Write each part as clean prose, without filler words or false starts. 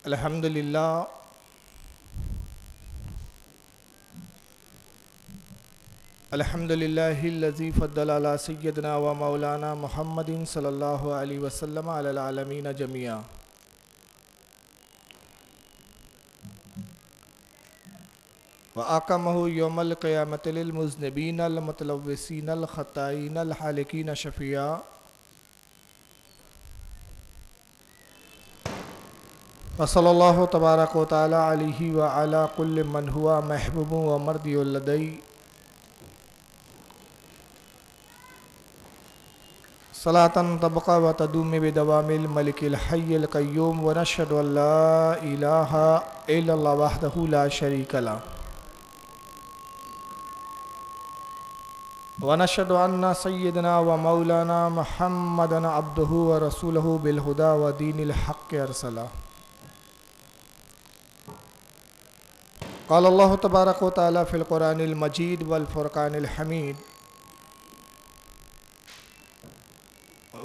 الحمد للہ الحمد للہ الذی فضل علی سیدنا و مولانا محمد صلی اللہ علیہ وسلم علی العالمین جميعا. وأقامه یوم القیامۃ للمذنبین المتلوثین الخطائین الحالکین شفیعا. وصلی اللہ تبارک و تعالی علیہ وعلی کل من ہوا محبوب و مرضی لدی. صلاة تبقى وتدوم بدوام الملك الحي القيوم ونشهد أن لا إله إلا الله وحده لا شريك له ونشهد أن سيدنا ومولانا محمدا عبده ورسوله بالهدى ودين الحق أرسله. قال الله تبارك وتعالى في القرآن المجيد والفرقان الحميد: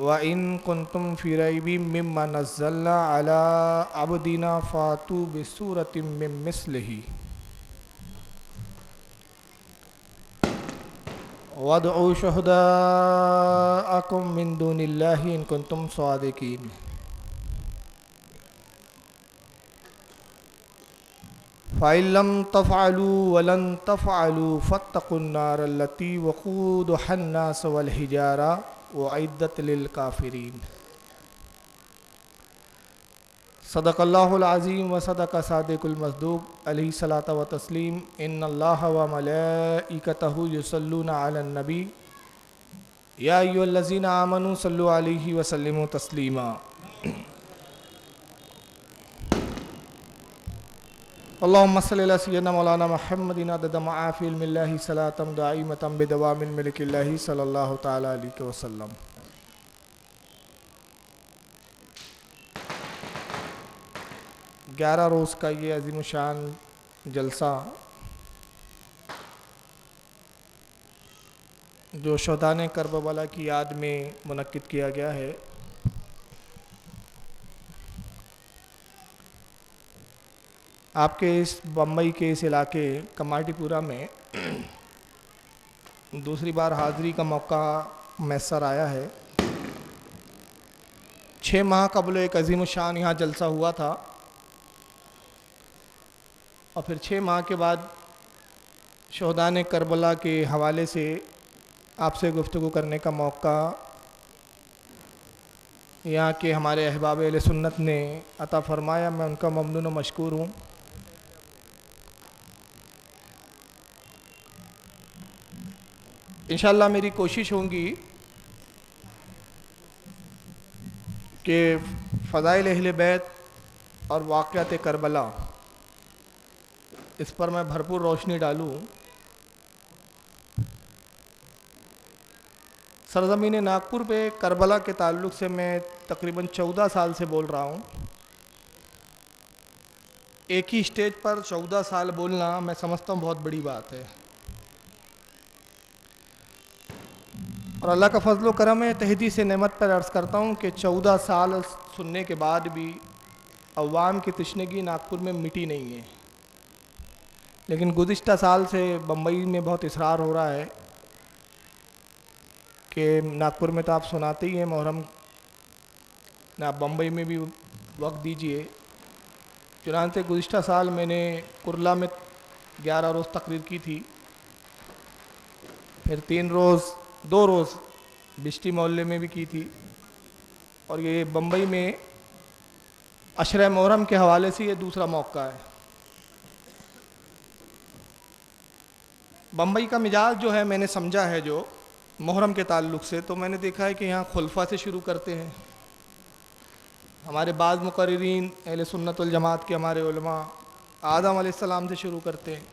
وَإِن كُنتُمْ فِي رَيْبٍ مِّمَّا نَزَّلْنَا عَلَىٰ عَبْدِنَا فَأْتُوا بِسُورَةٍ مِّن مِّثْلِهِ وَادْعُوا شُهَدَاءَكُم مِّن دُونِ اللَّهِ إِن كُنتُمْ صَادِقِينَ. فَإِن لَّمْ تَفْعَلُوا وَلَن تَفْعَلُوا فَاتَّقُوا النَّارَ الَّتِي وَقُودُهَا النَّاسُ وَالْحِجَارَةُ وَأُعِدَّتْ لِلْكَافِرِينَ. صدق اللہ العظیم وصدق صادق المصدوق علیہ الصلاۃ والتسلیم. ان اللہ وملائکتہ یصلون علی النبی یا ایھا الذین آمنوا صلوا علیہ وسلموا تسلیما. اللہم صلی علی سیدنا مولانا محمد عدد ما فی علم اللہ صلاۃ دائمۃ بدوام الملک اللہ صلی اللہ تعالی علیہ وسلم. گیارہ روز کا یہ عظیم الشان جلسہ جو شہدائے کربلا کی یاد میں منعقد کیا گیا ہے، آپ کے اس بمبئی کے اس علاقے کماٹی پورہ میں دوسری بار حاضری کا موقع میسر آیا ہے. 6 ماہ قبل ایک عظیم الشان یہاں جلسہ ہوا تھا، اور پھر 6 ماہ کے بعد شہدائے کربلا کے حوالے سے آپ سے گفتگو کرنے کا موقع یہاں کے ہمارے احباب اہل سنت نے عطا فرمایا. میں ان کا ممنون و مشکور ہوں. انشاءاللہ میری کوشش ہوگی کہ فضائل اہل بیت اور واقعات کربلا اس پر میں بھرپور روشنی ڈالوں. سرزمین ناگپور پہ کربلا کے تعلق سے میں تقریباً 14 سال سے بول رہا ہوں. ایک ہی اسٹیج پر 14 سال بولنا میں سمجھتا ہوں بہت بڑی بات ہے، اور اللہ کا فضل و کرم ہے. تہدی سے نعمت پر عرض کرتا ہوں کہ 14 سال سننے کے بعد بھی عوام کی تشنگی ناگپور میں مٹی نہیں ہے. لیکن گزشتہ سال سے بمبئی میں بہت اصرار ہو رہا ہے کہ ناگپور میں تو آپ سناتے ہی ہیں محرم، آپ بمبئی میں بھی وقت دیجئے. چنانچہ گزشتہ سال میں نے کرلا میں 11 روز تقریر کی تھی، پھر 2 روز بشتی محلے میں بھی کی تھی، اور یہ بمبئی میں عشرہ محرم کے حوالے سے یہ دوسرا موقع ہے. بمبئی کا مزاج جو ہے میں نے سمجھا ہے جو محرم کے تعلق سے، تو میں نے دیکھا ہے کہ یہاں خلفاء سے شروع کرتے ہیں. ہمارے بعض مقررین اہل سنت والجماعت کے ہمارے علماء آدم علیہ السلام سے شروع کرتے ہیں،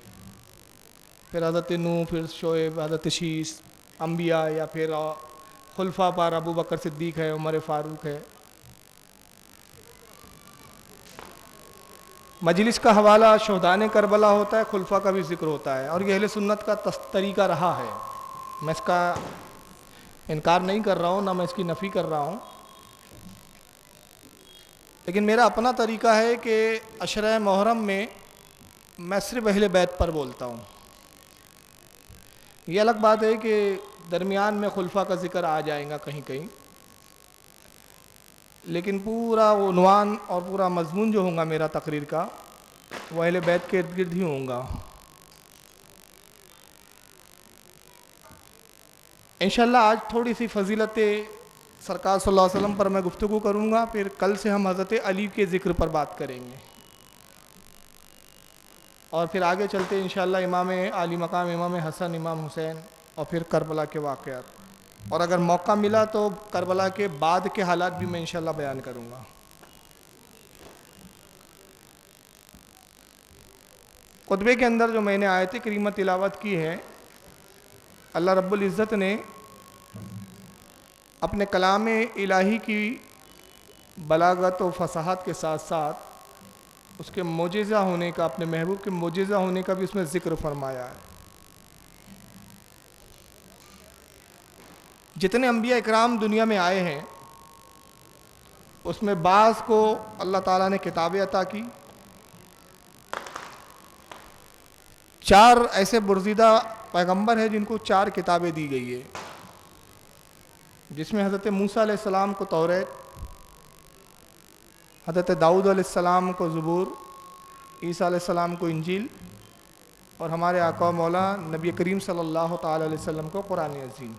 پھر حضرت نوح، پھر شعیب، حضرت شیس، انبیاء، یا پھر خلفاء پر ابو بکر صدیق ہے، عمر فاروق ہے. مجلس کا حوالہ شہدائے کربلا ہوتا ہے، خلفاء کا بھی ذکر ہوتا ہے، اور یہ اہل سنت کا طریقہ رہا ہے. میں اس کا انکار نہیں کر رہا ہوں، نہ میں اس کی نفی کر رہا ہوں. لیکن میرا اپنا طریقہ ہے کہ عشرہ محرم میں صرف اہل بیت پر بولتا ہوں. یہ الگ بات ہے کہ درمیان میں خلفاء کا ذکر آ جائے گا کہیں کہیں، لیکن پورا عنوان اور پورا مضمون جو ہوگا میرا تقریر کا وہ اہل بیت کے ارد گرد ہی ہوگا. انشاءاللہ آج تھوڑی سی فضیلت سرکار صلی اللہ علیہ وسلم پر میں گفتگو کروں گا، پھر کل سے ہم حضرت علی کے ذکر پر بات کریں گے، اور پھر آگے چلتے انشاءاللہ امام عالی مقام امام حسن امام حسین اور پھر کربلا کے واقعات، اور اگر موقع ملا تو کربلا کے بعد کے حالات بھی میں انشاءاللہ بیان کروں گا. خطبے کے اندر جو میں نے آیت کریمہ تلاوت کی ہے، اللہ رب العزت نے اپنے کلام الہی کی بلاغت و فصاحت کے ساتھ ساتھ اس کے معجزہ ہونے کا، اپنے محبوب کے معجزہ ہونے کا بھی اس میں ذکر فرمایا ہے. جتنے انبیاء اکرام دنیا میں آئے ہیں اس میں بعض کو اللہ تعالیٰ نے کتابیں عطا کی. 4 ایسے برزیدہ پیغمبر ہیں جن کو 4 کتابیں دی گئی ہے، جس میں حضرت موسیٰ علیہ السلام کو توریت، حضرت داؤد علیہ السلام کو زبور، عیسیٰ علیہ السلام کو انجیل، اور ہمارے آقا و مولا نبی کریم صلی اللہ تعالی علیہ وسلم کو قرآن عظیم.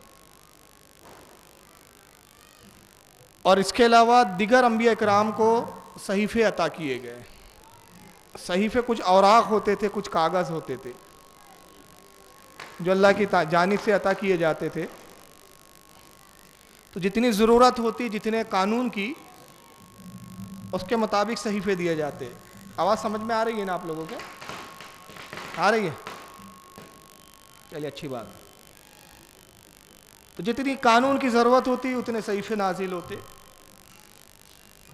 اور اس کے علاوہ دیگر انبیاء اکرام کو صحیفے عطا کیے گئے. صحیفے کچھ اوراق ہوتے تھے، کچھ کاغذ ہوتے تھے جو اللہ کی جانب سے عطا کیے جاتے تھے. تو جتنی ضرورت ہوتی، جتنے قانون کی، اس کے مطابق صحیفے دیے جاتے. آواز سمجھ میں آ رہی ہے نا آپ لوگوں کے؟ آ رہی ہے؟ چلیے اچھی بات. تو جتنی قانون کی ضرورت ہوتی اتنے صحیفے نازل ہوتے.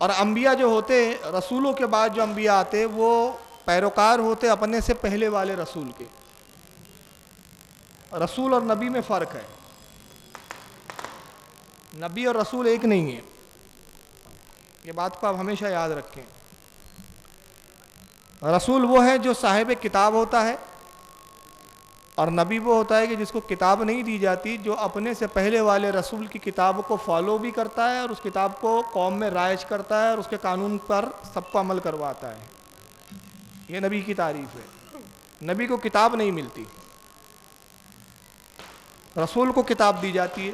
اور انبیاء جو ہوتے، رسولوں کے بعد جو انبیاء آتے وہ پیروکار ہوتے اپنے سے پہلے والے رسول کے. رسول اور نبی میں فرق ہے، نبی اور رسول ایک نہیں ہے، یہ بات کو آپ ہمیشہ یاد رکھیں. رسول وہ ہے جو صاحب کتاب ہوتا ہے، اور نبی وہ ہوتا ہے کہ جس کو کتاب نہیں دی جاتی، جو اپنے سے پہلے والے رسول کی کتاب کو فالو بھی کرتا ہے اور اس کتاب کو قوم میں رائج کرتا ہے اور اس کے قانون پر سب کو عمل کرواتا ہے. یہ نبی کی تعریف ہے. نبی کو کتاب نہیں ملتی، رسول کو کتاب دی جاتی ہے.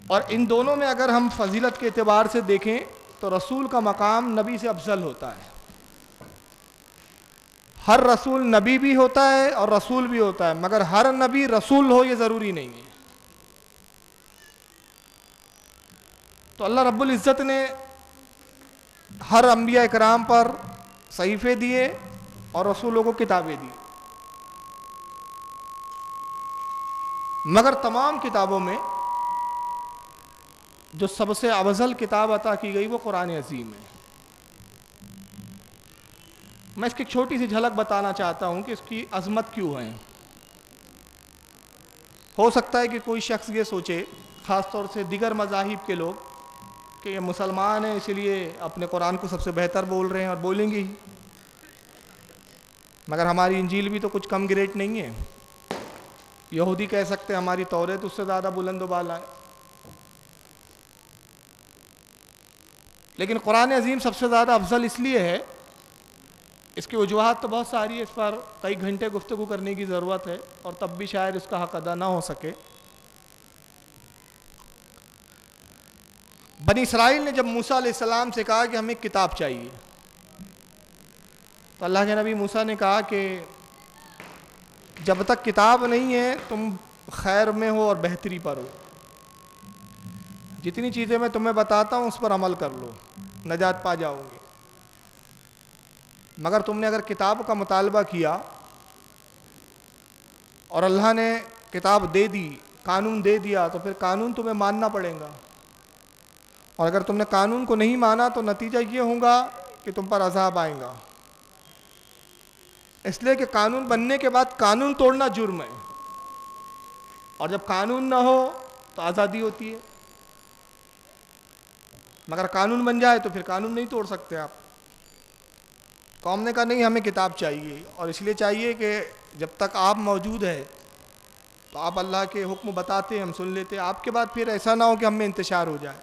اور ان دونوں میں اگر ہم فضیلت کے اعتبار سے دیکھیں تو رسول کا مقام نبی سے افضل ہوتا ہے. ہر رسول نبی بھی ہوتا ہے اور رسول بھی ہوتا ہے، مگر ہر نبی رسول ہو یہ ضروری نہیں ہے. تو اللہ رب العزت نے ہر انبیاء اکرام پر صحیفے دیے اور رسولوں کو کتابیں دی، مگر تمام کتابوں میں جو سب سے افضل کتاب عطا کی گئی وہ قرآن عظیم ہے. میں اس کی ایک چھوٹی سی جھلک بتانا چاہتا ہوں کہ اس کی عظمت کیوں ہے. ہو سکتا ہے کہ کوئی شخص یہ سوچے، خاص طور سے دیگر مذاہب کے لوگ، کہ یہ مسلمان ہیں اس لیے اپنے قرآن کو سب سے بہتر بول رہے ہیں اور بولیں گے ہی، مگر ہماری انجیل بھی تو کچھ کم گریٹ نہیں ہے. یہودی کہہ سکتے ہیں ہماری توریت اس سے زیادہ بلند و بالا ہے. لیکن قرآن عظیم سب سے زیادہ افضل اس لیے ہے، اس کی وجوہات تو بہت ساری ہے، اس پر کئی گھنٹے گفتگو کرنے کی ضرورت ہے اور تب بھی شاید اس کا حق ادا نہ ہو سکے. بنی اسرائیل نے جب موسیٰ علیہ السلام سے کہا کہ ہمیں کتاب چاہیے، تو اللہ کے نبی موسیٰ نے کہا کہ جب تک کتاب نہیں ہے تم خیر میں ہو اور بہتری پر ہو. جتنی چیزیں میں تمہیں بتاتا ہوں اس پر عمل کر لو، نجات پا جاؤ گے. مگر تم نے اگر کتاب کا مطالبہ کیا اور اللہ نے کتاب دے دی، قانون دے دیا، تو پھر قانون تمہیں ماننا پڑے گا. اور اگر تم نے قانون کو نہیں مانا تو نتیجہ یہ ہوگا کہ تم پر عذاب آئے گا. اس لیے کہ قانون بننے کے بعد قانون توڑنا جرم ہے، اور جب قانون نہ ہو تو آزادی ہوتی ہے. مگر قانون بن جائے تو پھر قانون نہیں توڑ سکتے آپ. قوم نے کہا نہیں ہمیں کتاب چاہیے, اور اس لیے چاہیے کہ جب تک آپ موجود ہے تو آپ اللہ کے حکم بتاتے ہم سن لیتے, آپ کے بعد پھر ایسا نہ ہو کہ ہم میں انتشار ہو جائے,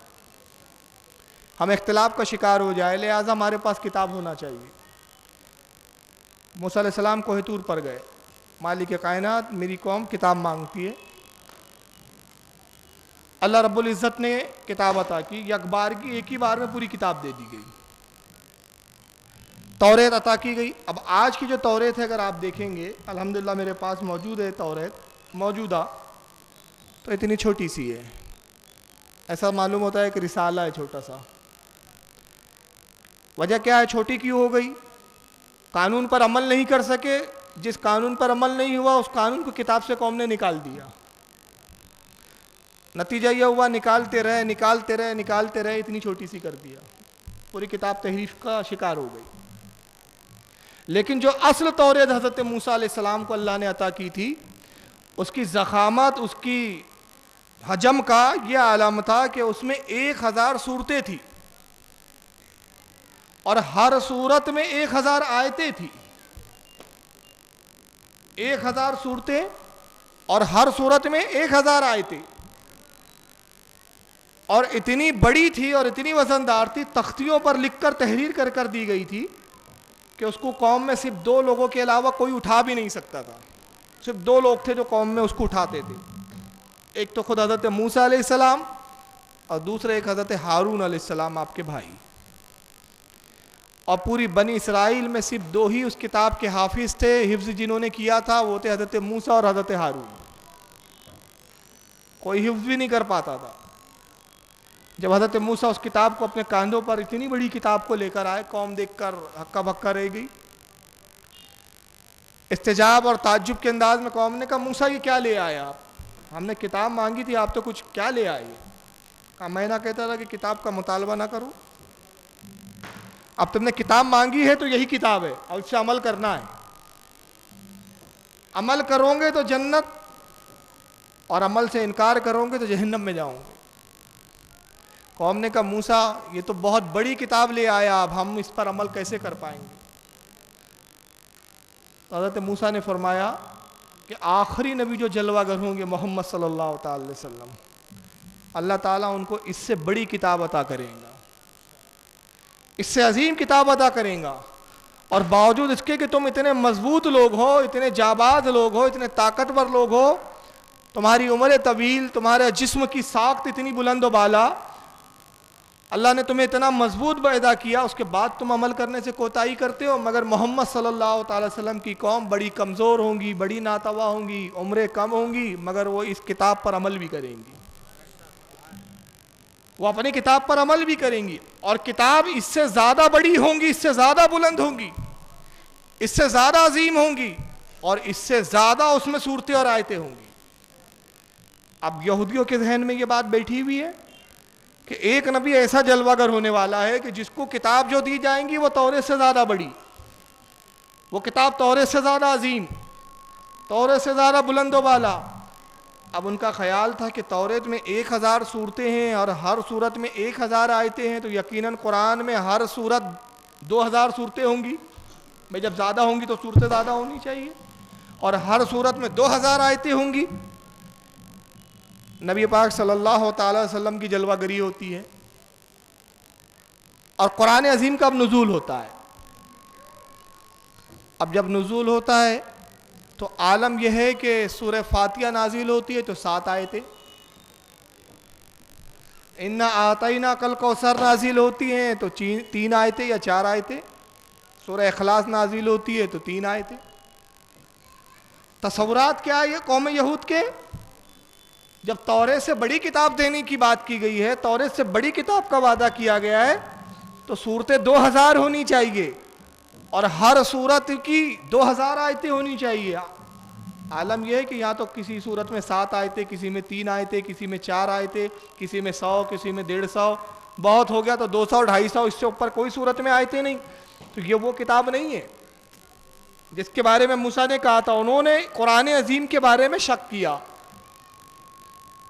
ہم اختلاف کا شکار ہو جائے, لہٰذا ہمارے پاس کتاب ہونا چاہیے. موسیٰ علیہ السلام کوہ طور پر گئے, مالک کائنات میری قوم کتاب مانگتی ہے. اللہ رب العزت نے کتاب عطا کی, ایک ہی بار میں پوری کتاب دے دی گئی, توریت عطا کی گئی. اب آج کی جو توریت ہے اگر آپ دیکھیں گے, الحمدللہ میرے پاس موجود ہے توریت موجودہ, تو اتنی چھوٹی سی ہے, ایسا معلوم ہوتا ہے کہ رسالہ ہے چھوٹا سا. وجہ کیا ہے چھوٹی کیوں ہو گئی؟ قانون پر عمل نہیں کر سکے, جس قانون پر عمل نہیں ہوا اس قانون کو کتاب سے قوم نے نکال دیا. نتیجہ یہ ہوا نکالتے رہے اتنی چھوٹی سی کر دیا, پوری کتاب تحریف کا شکار ہو گئی. لیکن جو اصل توریت حضرت موسیٰ علیہ السلام کو اللہ نے عطا کی تھی, اس کی ضخامت, اس کی حجم کا یہ عالم تھا کہ اس میں 1000 صورتیں تھیں, اور ہر صورت میں 1000 آیتیں تھیں. 1000 صورتیں اور ہر صورت میں 1000 آیتیں, اور اتنی بڑی تھی اور اتنی وزندار تھی, تختیوں پر لکھ کر تحریر کر دی گئی تھی کہ اس کو قوم میں صرف 2 لوگوں کے علاوہ کوئی اٹھا بھی نہیں سکتا تھا. صرف 2 لوگ تھے جو قوم میں اس کو اٹھاتے تھے, ایک تو خود حضرت موسیٰ علیہ السلام اور دوسرے ایک حضرت ہارون علیہ السلام آپ کے بھائی. اور پوری بنی اسرائیل میں صرف 2 ہی اس کتاب کے حافظ تھے, حفظ جنہوں نے کیا تھا وہ تھے حضرت موسیٰ اور حضرت ہارون. کوئی حفظ بھی نہیں کر پاتا تھا. جب حضرت موسیٰ اس کتاب کو اپنے کاندھوں پر, اتنی بڑی کتاب کو لے کر آئے, قوم دیکھ کر ہکا بکا رہ گئی. استجاب اور تعجب کے انداز میں قوم نے کہا موسیٰ یہ کیا لے آئے آپ؟ ہم نے کتاب مانگی تھی, آپ تو کچھ کیا لے آئے؟ کہا میں نہ کہتا تھا کہ کتاب کا مطالبہ نہ کرو, اب تم نے کتاب مانگی ہے تو یہی کتاب ہے اور اس سے عمل کرنا ہے. عمل کرو گے تو جنت, اور عمل سے انکار کرو گے تو جہنم میں جاؤ گے. قوم نے کہا موسیٰ یہ تو بہت بڑی کتاب لے آیا, اب ہم اس پر عمل کیسے کر پائیں گے؟ حضرت موسیٰ نے فرمایا کہ آخری نبی جو جلوہ گر ہوں گے محمد صلی اللہ تعالی علیہ وسلم, اللہ تعالیٰ ان کو اس سے بڑی کتاب عطا کریں گا, اس سے عظیم کتاب عطا کریں گا. اور باوجود اس کے کہ تم اتنے مضبوط لوگ ہو, اتنے جاباز لوگ ہو, اتنے طاقتور لوگ ہو, تمہاری عمر طویل, تمہارے جسم کی ساخت اتنی بلند و بالا, اللہ نے تمہیں اتنا مضبوط پیدا کیا, اس کے بعد تم عمل کرنے سے کوتاہی کرتے ہو. مگر محمد صلی اللہ تعالی وسلم کی قوم بڑی کمزور ہوں گی, بڑی ناتوا ہوں گی, عمریں کم ہوں گی, مگر وہ اس کتاب پر عمل بھی کریں گی, وہ اپنی کتاب پر عمل بھی کریں گی. اور کتاب اس سے زیادہ بڑی ہوں گی, اس سے زیادہ بلند ہوں گی, اس سے زیادہ عظیم ہوں گی, اور اس سے زیادہ اس میں صورتیں اور آیتیں ہوں گی. اب یہودیوں کے ذہن میں یہ بات بیٹھی ہوئی ہے کہ ایک نبی ایسا جلوہ گر ہونے والا ہے کہ جس کو کتاب جو دی جائیں گی وہ توریت سے زیادہ بڑی, وہ کتاب توریت سے زیادہ عظیم, توریت سے زیادہ بلند و بالا. اب ان کا خیال تھا کہ توریت میں 1000 صورتیں ہیں اور ہر صورت میں 1000 آیتیں ہیں, تو یقیناً قرآن میں ہر صورت 2000 صورتیں ہوں گی. میں جب زیادہ ہوں گی تو صورتیں زیادہ ہونی چاہیے, اور ہر صورت میں 2000 آیتیں ہوں گی. نبی پاک صلی اللہ تعالی وسلم کی جلوہ گری ہوتی ہے, اور قرآن عظیم کا اب نزول ہوتا ہے. اب جب نزول ہوتا ہے تو عالم یہ ہے کہ سورہ فاتحہ نازل ہوتی ہے تو 7 آیتیں, اِنَّا أَعْطَيْنَاكَ الْكَوْثَرَ نازل ہوتی ہیں تو 3 آیتیں یا 4 آیتیں, سورہ اخلاص نازل ہوتی ہے تو 3 آیتیں. تصورات کیا ہے یہ قوم یہود کے؟ جب توریت سے بڑی کتاب دینے کی بات کی گئی ہے, توریت سے بڑی کتاب کا وعدہ کیا گیا ہے, تو صورتیں 2000 ہونی چاہیے اور ہر صورت کی 2000 آیتیں ہونی چاہیے. عالم یہ ہے کہ یا تو کسی صورت میں 7 آیتیں, کسی میں 3 آیتیں, کسی میں 4 آیتیں, کسی میں 100, کسی میں 150, بہت ہو گیا تو 200 250, اس سے اوپر کوئی صورت میں آیتیں نہیں. تو یہ وہ کتاب نہیں ہے جس کے بارے میں موسیٰ نے کہا تھا. انہوں نے قرآن عظیم کے بارے میں شک کیا,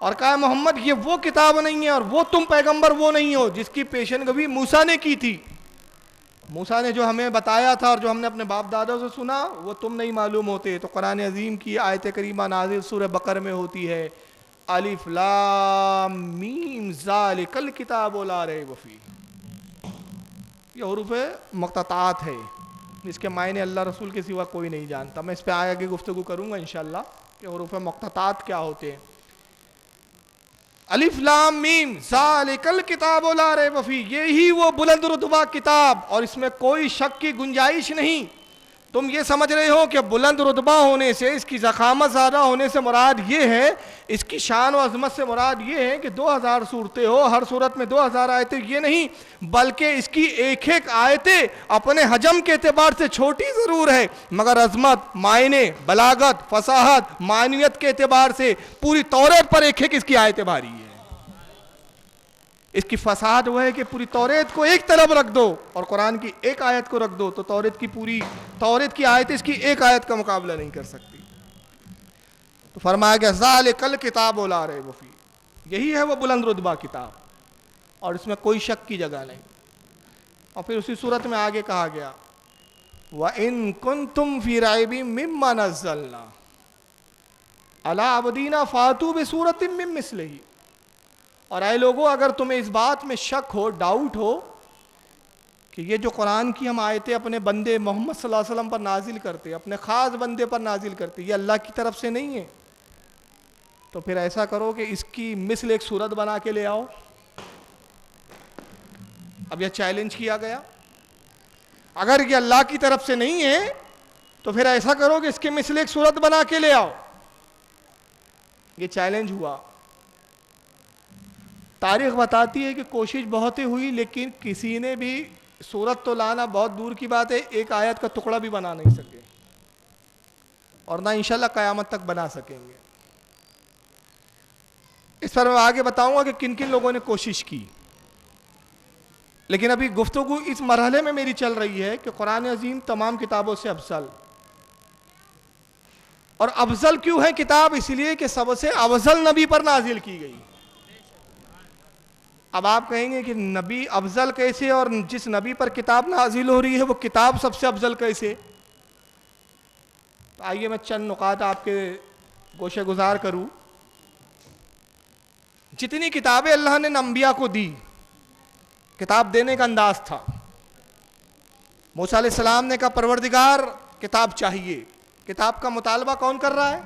اور کہا محمد یہ وہ کتاب نہیں ہے اور وہ تم پیغمبر وہ نہیں ہو جس کی پیشن گوئی موسیٰ نے کی تھی. موسیٰ نے جو ہمیں بتایا تھا اور جو ہم نے اپنے باپ دادوں سے سنا وہ تم نہیں معلوم ہوتے. تو قرآن عظیم کی آیت کریمہ نازل سورہ بقرہ میں ہوتی ہے الف لام میم ذالک الکتاب لا ریب فیہ. یہ حروف مقطعات ہے، اس کے معنی اللہ رسول کے سوا کوئی نہیں جانتا. میں اس پہ آگے گفتگو کروں گا انشاءاللہ کہ حروف مقطعات کیا ہوتے ہیں. الف لام میم ذالک الکتاب لا ریب فیہ، یہی وہ بلند رتبہ کتاب اور اس میں کوئی شک کی گنجائش نہیں. تم یہ سمجھ رہے ہو کہ بلند رتبہ ہونے سے، اس کی ضخامت زیادہ ہونے سے مراد یہ ہے، اس کی شان و عظمت سے مراد یہ ہے کہ 2000 صورتیں ہو، ہر صورت میں 2000 آیتیں، یہ نہیں، بلکہ اس کی ایک ایک آیتیں اپنے حجم کے اعتبار سے چھوٹی ضرور ہے مگر عظمت، معنی، بلاغت، فصاحت، معنیت کے اعتبار سے پوری توریت پر ایک ایک اس کی آیتیں بھاری ہے. اس کی فساد وہ ہے کہ پوری توریت کو ایک طرف رکھ دو اور قرآن کی ایک آیت کو رکھ دو تو توریت کی آیت اس کی ایک آیت کا مقابلہ نہیں کر سکتی. تو فرمایا گیا ذالک الکتاب لا ریب فیہ، یہی ہے وہ بلند رتبہ کتاب اور اس میں کوئی شک کی جگہ نہیں. اور پھر اسی صورت میں آگے کہا گیا وَإِن كُنتُمْ فِي رَيْبٍ مِّمَّا نَزَّلْنَا عَلَىٰ عَبْدِنَا فَأْتُوا بِسُورَةٍ مِّن مِّثْلِهِ. اور اے لوگوں اگر تمہیں اس بات میں شک ہو، ڈاؤٹ ہو کہ یہ جو قرآن کی ہم آیتیں اپنے بندے محمد صلی اللہ علیہ وسلم پر نازل کرتے، اپنے خاص بندے پر نازل کرتے، یہ اللہ کی طرف سے نہیں ہے، تو پھر ایسا کرو کہ اس کی مثل ایک صورت بنا کے لے آؤ. اب یہ چیلنج کیا گیا، اگر یہ اللہ کی طرف سے نہیں ہے تو پھر ایسا کرو کہ اس کی مثل ایک صورت بنا کے لے آؤ. یہ چیلنج ہوا. تاریخ بتاتی ہے کہ کوشش بہت ہوئی لیکن کسی نے بھی صورت تو لانا بہت دور کی بات ہے، ایک آیت کا ٹکڑا بھی بنا نہیں سکے اور نہ انشاءاللہ قیامت تک بنا سکیں گے. اس پر میں آگے بتاؤں گا کہ کن کن لوگوں نے کوشش کی، لیکن ابھی گفتگو اس مرحلے میں میری چل رہی ہے کہ قرآن عظیم تمام کتابوں سے افضل. اور افضل کیوں ہے کتاب؟ اس لیے کہ سب سے افضل نبی پر نازل کی گئی. اب آپ کہیں گے کہ نبی افضل کیسے اور جس نبی پر کتاب نازل ہو رہی ہے وہ کتاب سب سے افضل کیسے؟ تو آئیے میں چند نکات آپ کے گوشے گزار کروں. جتنی کتابیں اللہ نے انبیاء کو دی، کتاب دینے کا انداز تھا. موسیٰ علیہ السلام نے کہا پروردگار کتاب چاہیے. کتاب کا مطالبہ کون کر رہا ہے؟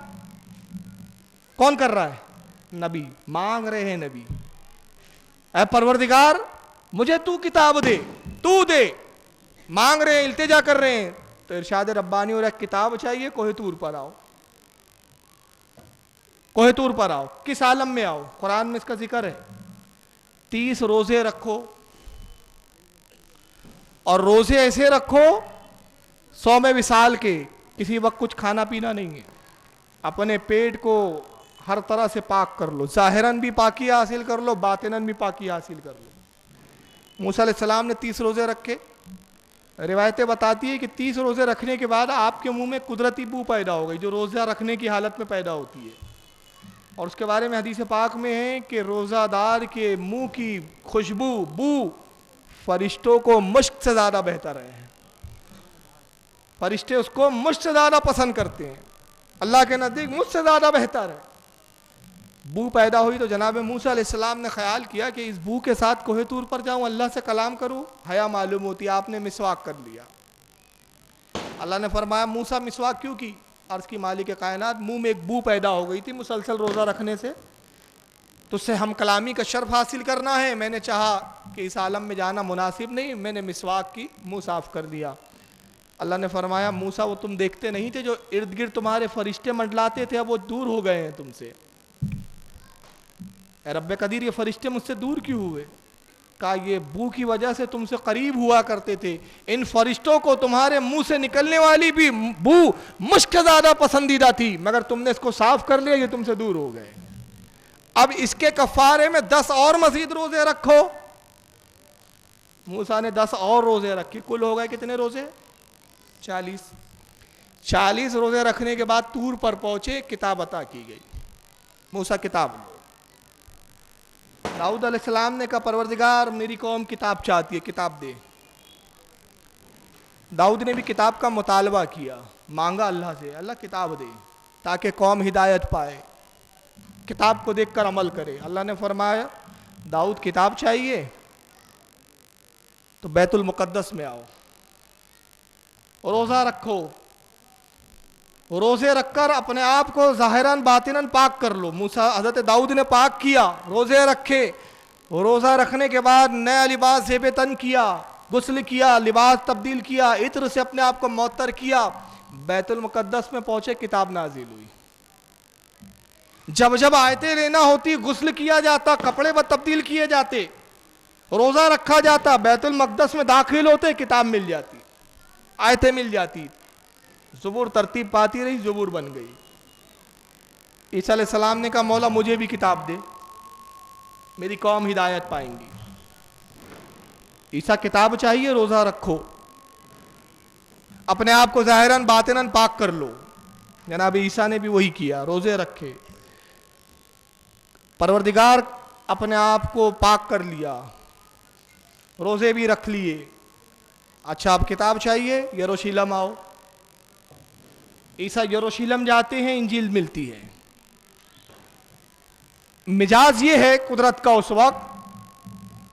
کون کر رہا ہے؟ نبی. مانگ رہے ہیں نبی، اے پروردگار مجھے تو کتاب دے، تو دے. مانگ رہے ہیں، التجا کر رہے ہیں. تو ارشاد ربانی اور ایک کتاب چاہیے، کوہ طور پر آؤ. کوہ طور پر آؤ. کس عالم میں آؤ؟ قرآن میں اس کا ذکر ہے. 30 روزے رکھو اور روزے ایسے رکھو 100 وصال کے، کسی وقت کچھ کھانا پینا نہیں ہے. اپنے پیٹ کو ہر طرح سے پاک کر لو، ظاہراً بھی پاکی حاصل کر لو، باطناً بھی پاکی حاصل کر لو. موسیٰ علیہ السلام نے 30 روزے رکھے. روایتیں بتاتی ہے کہ 30 روزے رکھنے کے بعد آپ کے منہ میں قدرتی بو پیدا ہو گئی جو روزہ رکھنے کی حالت میں پیدا ہوتی ہے. اور اس کے بارے میں حدیث پاک میں ہے کہ روزہ دار کے منہ کی خوشبو، بو فرشتوں کو مشک سے زیادہ بہتر ہے. فرشتے اس کو مجھ سے زیادہ پسند کرتے ہیں، اللہ کے نزدیک مجھ سے زیادہ بہتر ہے. بو پیدا ہوئی تو جناب موسیٰ علیہ السلام نے خیال کیا کہ اس بو کے ساتھ کوہ طور پر جاؤں، اللہ سے کلام کروں. حیا معلوم ہوتی. آپ نے مسواک کر لیا. اللہ نے فرمایا موسیٰ مسواک کیوں کی؟ عرض کی مالک کائنات منہ میں ایک بو پیدا ہو گئی تھی مسلسل روزہ رکھنے سے، تو اس سے ہم کلامی کا شرف حاصل کرنا ہے. میں نے چاہا کہ اس عالم میں جانا مناسب نہیں، میں نے مسواک کی، منہ صاف کر دیا. اللہ نے فرمایا موسیٰ وہ تم دیکھتے نہیں تھے جو ارد گرد تمہارے فرشتے منڈلاتے تھے، اب وہ دور ہو گئے ہیں تم سے. اے رب قدیر یہ فرشتے مجھ سے دور کیوں ہوئے؟ کہا یہ بو کی وجہ سے تم سے قریب ہوا کرتے تھے. ان فرشتوں کو تمہارے منہ سے نکلنے والی بھی بو مشک زیادہ پسندیدہ تھی، مگر تم نے اس کو صاف کر لیا، یہ تم سے دور ہو گئے. اب اس کے کفارے میں 10 اور مزید روزے رکھو. موسیٰ نے 10 اور روزے رکھے. کل ہو گئے کتنے روزے؟ 40 روزے رکھنے کے بعد طور پر پہنچے. کتاب عطا کی گئی. موسیٰ کتاب لو. داؤد علیہ السلام نے کہا پروردگار میری قوم کتاب چاہتی ہے، کتاب دے۔ داؤد نے بھی کتاب کا مطالبہ کیا، مانگا اللہ سے، اللہ کتاب دے تاکہ قوم ہدایت پائے، کتاب کو دیکھ کر عمل کرے۔ اللہ نے فرمایا داؤد کتاب چاہیے تو بیت المقدس میں آؤ، روزہ رکھو، روزے رکھ کر اپنے آپ کو ظاہراً باطناً پاک کر لو۔ موسیٰ حضرت داؤد نے پاک کیا، روزے رکھے، روزہ رکھنے کے بعد نیا لباس زیب تن کیا، غسل کیا، لباس تبدیل کیا، عطر سے اپنے آپ کو معطر کیا، بیت المقدس میں پہنچے، کتاب نازل ہوئی۔ جب جب آیتیں لینا ہوتی غسل کیا جاتا، کپڑے تبدیل کیے جاتے، روزہ رکھا جاتا، بیت المقدس میں داخل ہوتے، کتاب مل جاتی، آیتیں مل جاتی، زبور ترتیب پاتی رہی، زبور بن گئی۔ عیسیٰ علیہ السلام نے کہا مولا مجھے بھی کتاب دے، میری قوم ہدایت پائیں گی۔ عیسیٰ کتاب چاہیے، روزہ رکھو، اپنے آپ کو ظاہراً باطناً پاک کر لو۔ جناب عیسیٰ نے بھی وہی کیا، روزے رکھے، پروردگار اپنے آپ کو پاک کر لیا، روزے بھی رکھ لیے۔ اچھا اب کتاب چاہیے، یروشلم آؤ۔ عیسیٰ یروشلم جاتے ہیں، انجیل ملتی ہے۔ مزاج یہ ہے قدرت کا اس وقت،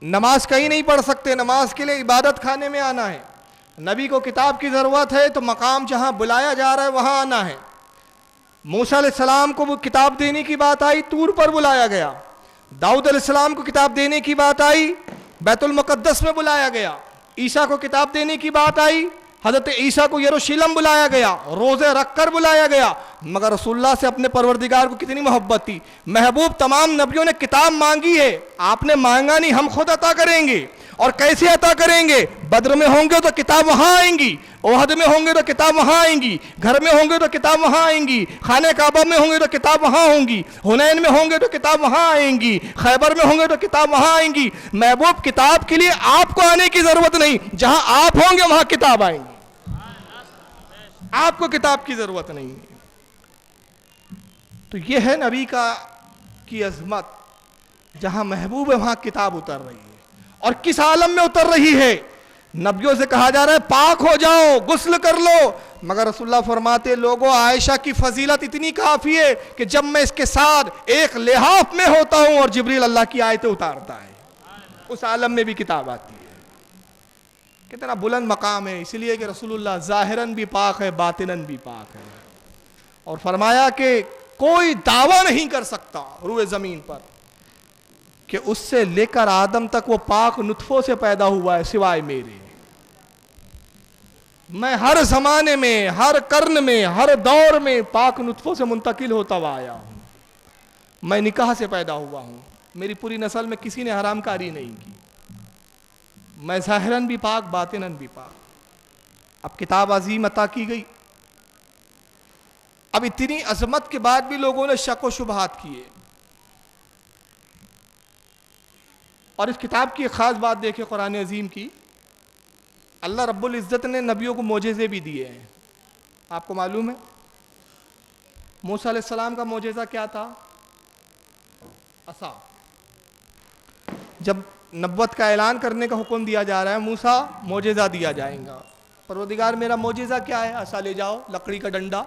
نماز کہیں نہیں پڑھ سکتے، نماز کے لیے عبادت خانے میں آنا ہے۔ نبی کو کتاب کی ضرورت ہے تو مقام جہاں بلایا جا رہا ہے وہاں آنا ہے۔ موسیٰ علیہ السلام کو وہ کتاب دینے کی بات آئی، طور پر بلایا گیا۔ داؤد علیہ السلام کو کتاب دینے کی بات آئی، بیت المقدس میں بلایا گیا۔ عیسیٰ کو کتاب دینے کی بات آئی، حضرت عیسیٰ کو یروشلم بلایا گیا، روزے رکھ کر بلایا گیا۔ مگر رسول اللہ سے اپنے پروردگار کو کتنی محبت تھی۔ محبوب تمام نبیوں نے کتاب مانگی ہے، آپ نے مانگا نہیں، ہم خود عطا کریں گے۔ اور کیسے عطا کریں گے؟ بدر میں ہوں گے تو کتاب وہاں آئیں گی، احد میں ہوں گے تو کتاب وہاں آئیں گی، گھر میں ہوں گے تو کتاب وہاں آئیں گی، خانہ کعبہ میں ہوں گے تو کتاب وہاں ہوں گی، حنین میں ہوں گے تو کتاب وہاں آئیں گی، خیبر میں ہوں گے تو کتاب وہاں آئیں گی۔ محبوب کتاب کے لیے آپ کو آنے کی ضرورت نہیں، جہاں آپ ہوں گے وہاں کتاب آئیں گی، آپ کو کتاب کی ضرورت نہیں ہے۔ تو یہ ہے نبی کی عظمت، جہاں محبوب ہے وہاں کتاب اتر رہی ہے۔ اور کس عالم میں اتر رہی ہے؟ نبیوں سے کہا جا رہا ہے پاک ہو جاؤ، غسل کر لو، مگر رسول اللہ فرماتے لوگوں عائشہ کی فضیلت اتنی کافی ہے کہ جب میں اس کے ساتھ ایک لحاف میں ہوتا ہوں اور جبریل اللہ کی آیتیں اتارتا ہے، اس عالم میں بھی کتاب آتی ہے۔ کتنا بلند مقام ہے، اس لیے کہ رسول اللہ ظاہراً بھی پاک ہے، باطناً بھی پاک ہے۔ اور فرمایا کہ کوئی دعویٰ نہیں کر سکتا روئے زمین پر کہ اس سے لے کر آدم تک وہ پاک نطفوں سے پیدا ہوا ہے سوائے میرے۔ میں ہر زمانے میں، ہر قرن میں، ہر دور میں پاک نطفوں سے منتقل ہوتا ہوا آیا ہوں۔ میں نکاح سے پیدا ہوا ہوں، میری پوری نسل میں کسی نے حرام کاری نہیں کی۔ میں ظاہراً بھی پاک، باطناً بھی پاک۔ اب کتاب عظیم عطا کی گئی، اب اتنی عظمت کے بعد بھی لوگوں نے شک و شبہات کیے۔ اور اس کتاب کی ایک خاص بات دیکھیں قرآن عظیم کی، اللہ رب العزت نے نبیوں کو معجزے بھی دیے ہیں۔ آپ کو معلوم ہے موسیٰ علیہ السلام کا معجزہ کیا تھا؟ عصا۔ جب نبوت کا اعلان کرنے کا حکم دیا جا رہا ہے، موسیٰ معجزہ دیا جائے گا، پروردگار میرا معجزہ کیا ہے؟ عصا لے جاؤ، لکڑی کا ڈنڈا،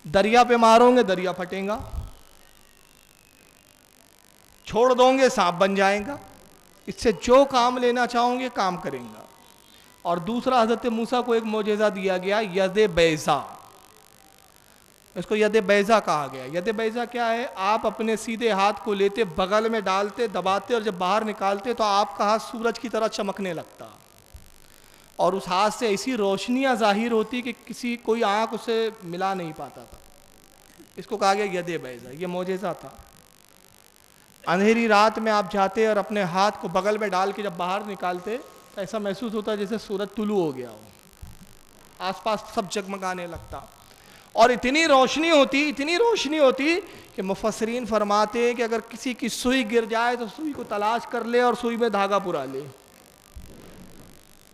دریا پہ مارو گے دریا پھٹے گا، چھوڑ دوں گے سانپ بن جائے گا، اس سے جو کام لینا چاہوں گے کام کریں گا۔ اور دوسرا حضرت موسیٰ کو ایک معجزہ دیا گیا، ید بیضا، اس کو ید بیضا کہا گیا۔ ید بیضا کیا ہے؟ آپ اپنے سیدھے ہاتھ کو لیتے، بغل میں ڈالتے، دباتے، اور جب باہر نکالتے تو آپ کا ہاتھ سورج کی طرح چمکنے لگتا، اور اس ہاتھ سے ایسی روشنیاں ظاہر ہوتی کہ کوئی آنکھ اسے ملا نہیں پاتا تھا۔ اس کو کہا گیا ید بیضا، یہ معجزہ تھا۔ اندھیری رات میں آپ جاتے اور اپنے ہاتھ کو بغل میں ڈال کے جب باہر نکالتے تو ایسا محسوس ہوتا جیسے سورج طلوع ہو گیا ہو، آس پاس سب جگمگانے لگتا، اور اتنی روشنی ہوتی کہ مفسرین فرماتے ہیں کہ اگر کسی کی سوئی گر جائے تو سوئی کو تلاش کر لے اور سوئی میں دھاگا پرا لے،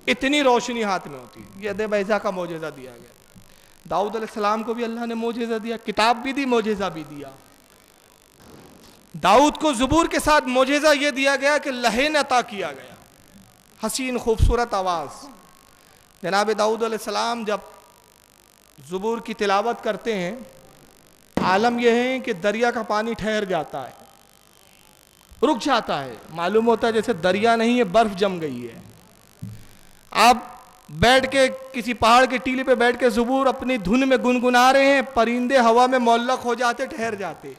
اتنی روشنی ہاتھ میں ہوتی۔ ید بیضا کا معجزہ دیا گیا۔ داؤد علیہ السلام کو بھی اللہ نے معجزہ دیا، کتاب بھی دی، معجزہ بھی دیا۔ داؤد کو زبور کے ساتھ معجزہ یہ دیا گیا کہ لہن عطا کیا گیا، حسین خوبصورت آواز۔ جناب داؤد علیہ السلام جب زبور کی تلاوت کرتے ہیں، عالم یہ ہے کہ دریا کا پانی ٹھہر جاتا ہے، رک جاتا ہے، معلوم ہوتا ہے جیسے دریا نہیں ہے، برف جم گئی ہے۔ آپ بیٹھ کے کسی پہاڑ کے ٹیلے پہ بیٹھ کے زبور اپنی دھن میں گنگنا رہے ہیں، پرندے ہوا میں معلق ہو جاتے، ٹھہر جاتے،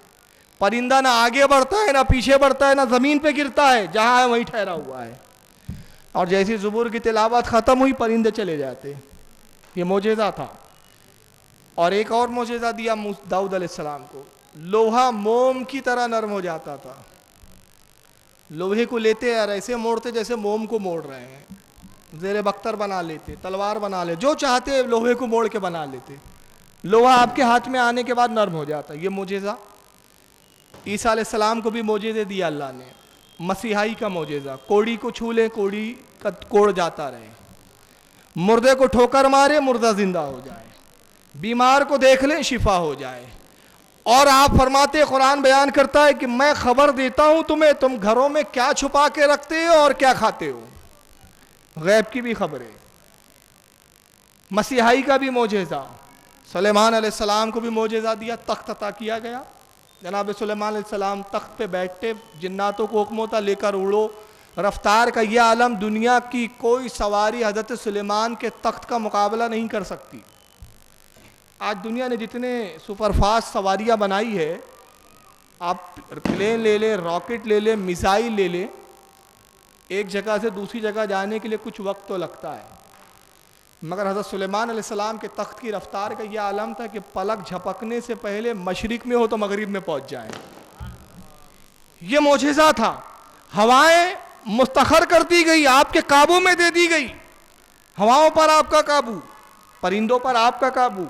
پرندہ نہ آگے بڑھتا ہے نہ پیچھے بڑھتا ہے نہ زمین پہ گرتا ہے، جہاں ہے وہیں ٹھہرا ہوا ہے۔ اور جیسی زبور کی تلاوت ختم ہوئی پرندے چلے جاتے۔ یہ معجزہ تھا۔ اور ایک اور معجزہ دیا داؤد علیہ السلام کو، لوہا موم کی طرح نرم ہو جاتا تھا۔ لوہے کو لیتے اور ایسے موڑتے جیسے موم کو موڑ رہے ہیں، زیر بختر بنا لیتے، تلوار بنا لیتے، جو چاہتے لوہے کو موڑ کے بنا لیتے۔ لوہا آپ کے ہاتھ میں آنے کے بعد نرم ہو جاتا۔ یہ معجزہ عیسیٰ علیہ السلام کو بھی معجزے دیا اللہ نے۔ مسیحائی کا معجزہ، کوڑی کو چھو لے کوڑی کا کوڑ جاتا رہے، مردے کو ٹھوکر مارے مردہ زندہ ہو جائے، بیمار کو دیکھ لیں شفا ہو جائے۔ اور آپ فرماتے، قرآن بیان کرتا ہے کہ میں خبر دیتا ہوں تمہیں، تم گھروں میں کیا چھپا کے رکھتے ہو اور کیا کھاتے ہو، غیب کی بھی خبریں۔ مسیحائی کا بھی معجزہ، سلیمان علیہ السلام کو بھی معجزہ دیا، تخت عطا کیا گیا۔ جناب سلیمان علیہ السلام تخت پہ بیٹھتے، جناتوں کو حکم ہوتا لے کر اڑو۔ رفتار کا یہ عالم، دنیا کی کوئی سواری حضرت سلیمان کے تخت کا مقابلہ نہیں کر سکتی۔ آج دنیا نے جتنے سپر فاسٹ سواریاں بنائی ہے، آپ پلین لے لیں، راکٹ لے لیں، میزائل لے لیں، ایک جگہ سے دوسری جگہ جانے کے لیے کچھ وقت تو لگتا ہے، مگر حضرت سلیمان علیہ السلام کے تخت کی رفتار کا یہ عالم تھا کہ پلک جھپکنے سے پہلے مشرق میں ہو تو مغرب میں پہنچ جائیں۔ یہ معجزہ تھا۔ ہوائیں مستخر کر دی گئی، آپ کے قابو میں دے دی گئی۔ ہواؤں پر آپ کا قابو، پرندوں پر آپ کا قابو،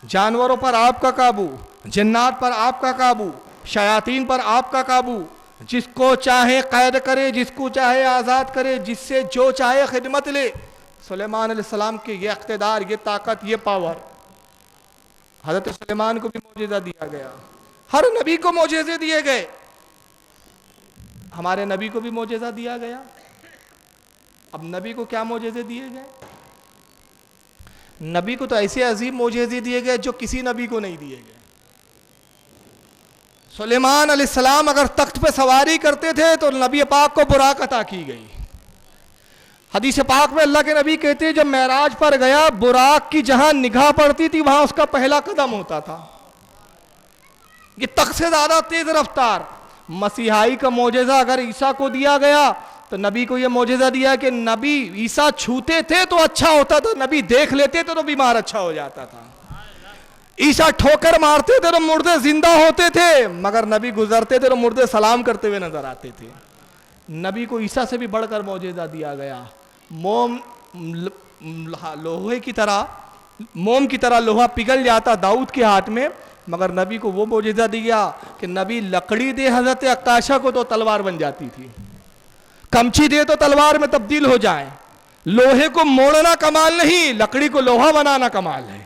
جانوروں پر آپ کا قابو، جنات پر آپ کا قابو، شیاطین پر آپ کا قابو، جس کو چاہے قید کرے، جس کو چاہے آزاد کرے، جس سے جو چاہے خدمت لے۔ سلیمان علیہ السلام کے یہ اقتدار، یہ طاقت، یہ پاور۔ حضرت سلیمان کو بھی معجزہ دیا گیا، ہر نبی کو معجزے دیے گئے۔ ہمارے نبی کو بھی معجزہ دیا گیا۔ اب نبی کو کیا معجزے دیے گئے؟ نبی کو تو ایسے عظیم معجزے دیے گئے جو کسی نبی کو نہیں دیے گئے۔ سلیمان علیہ السلام اگر تخت پہ سواری کرتے تھے تو نبی پاک کو براق عطا کی گئی۔ حدیث پاک میں اللہ کے نبی کہتے ہیں جب معراج پر گیا، براق کی جہاں نگاہ پڑتی تھی وہاں اس کا پہلا قدم ہوتا تھا۔ یہ تخت سے زیادہ تیز رفتار۔ مسیحائی کا معجزہ اگر عیسیٰ کو دیا گیا تو نبی کو یہ معجزہ دیا کہ نبی عیسیٰ چھوتے تھے تو اچھا ہوتا تھا، نبی دیکھ لیتے تھے تو بیمار اچھا ہو جاتا تھا۔ عیسیٰ ٹھوکر مارتے تھے تو مردے زندہ ہوتے تھے، مگر نبی گزرتے تھے تو مردے سلام کرتے ہوئے نظر آتے تھے۔ نبی کو عیسیٰ سے بھی بڑھ کر معجزہ دیا گیا۔ موم کی طرح لوہا پگھل جاتا داؤد کے ہاتھ میں، مگر نبی کو وہ معجزہ دیا کہ نبی لکڑی دے حضرت عکاشہ کو تو تلوار بن جاتی تھی، کمچی دے تو تلوار میں تبدیل ہو جائے۔ لوہے کو موڑنا کمال نہیں، لکڑی کو لوہا بنانا کمال ہے۔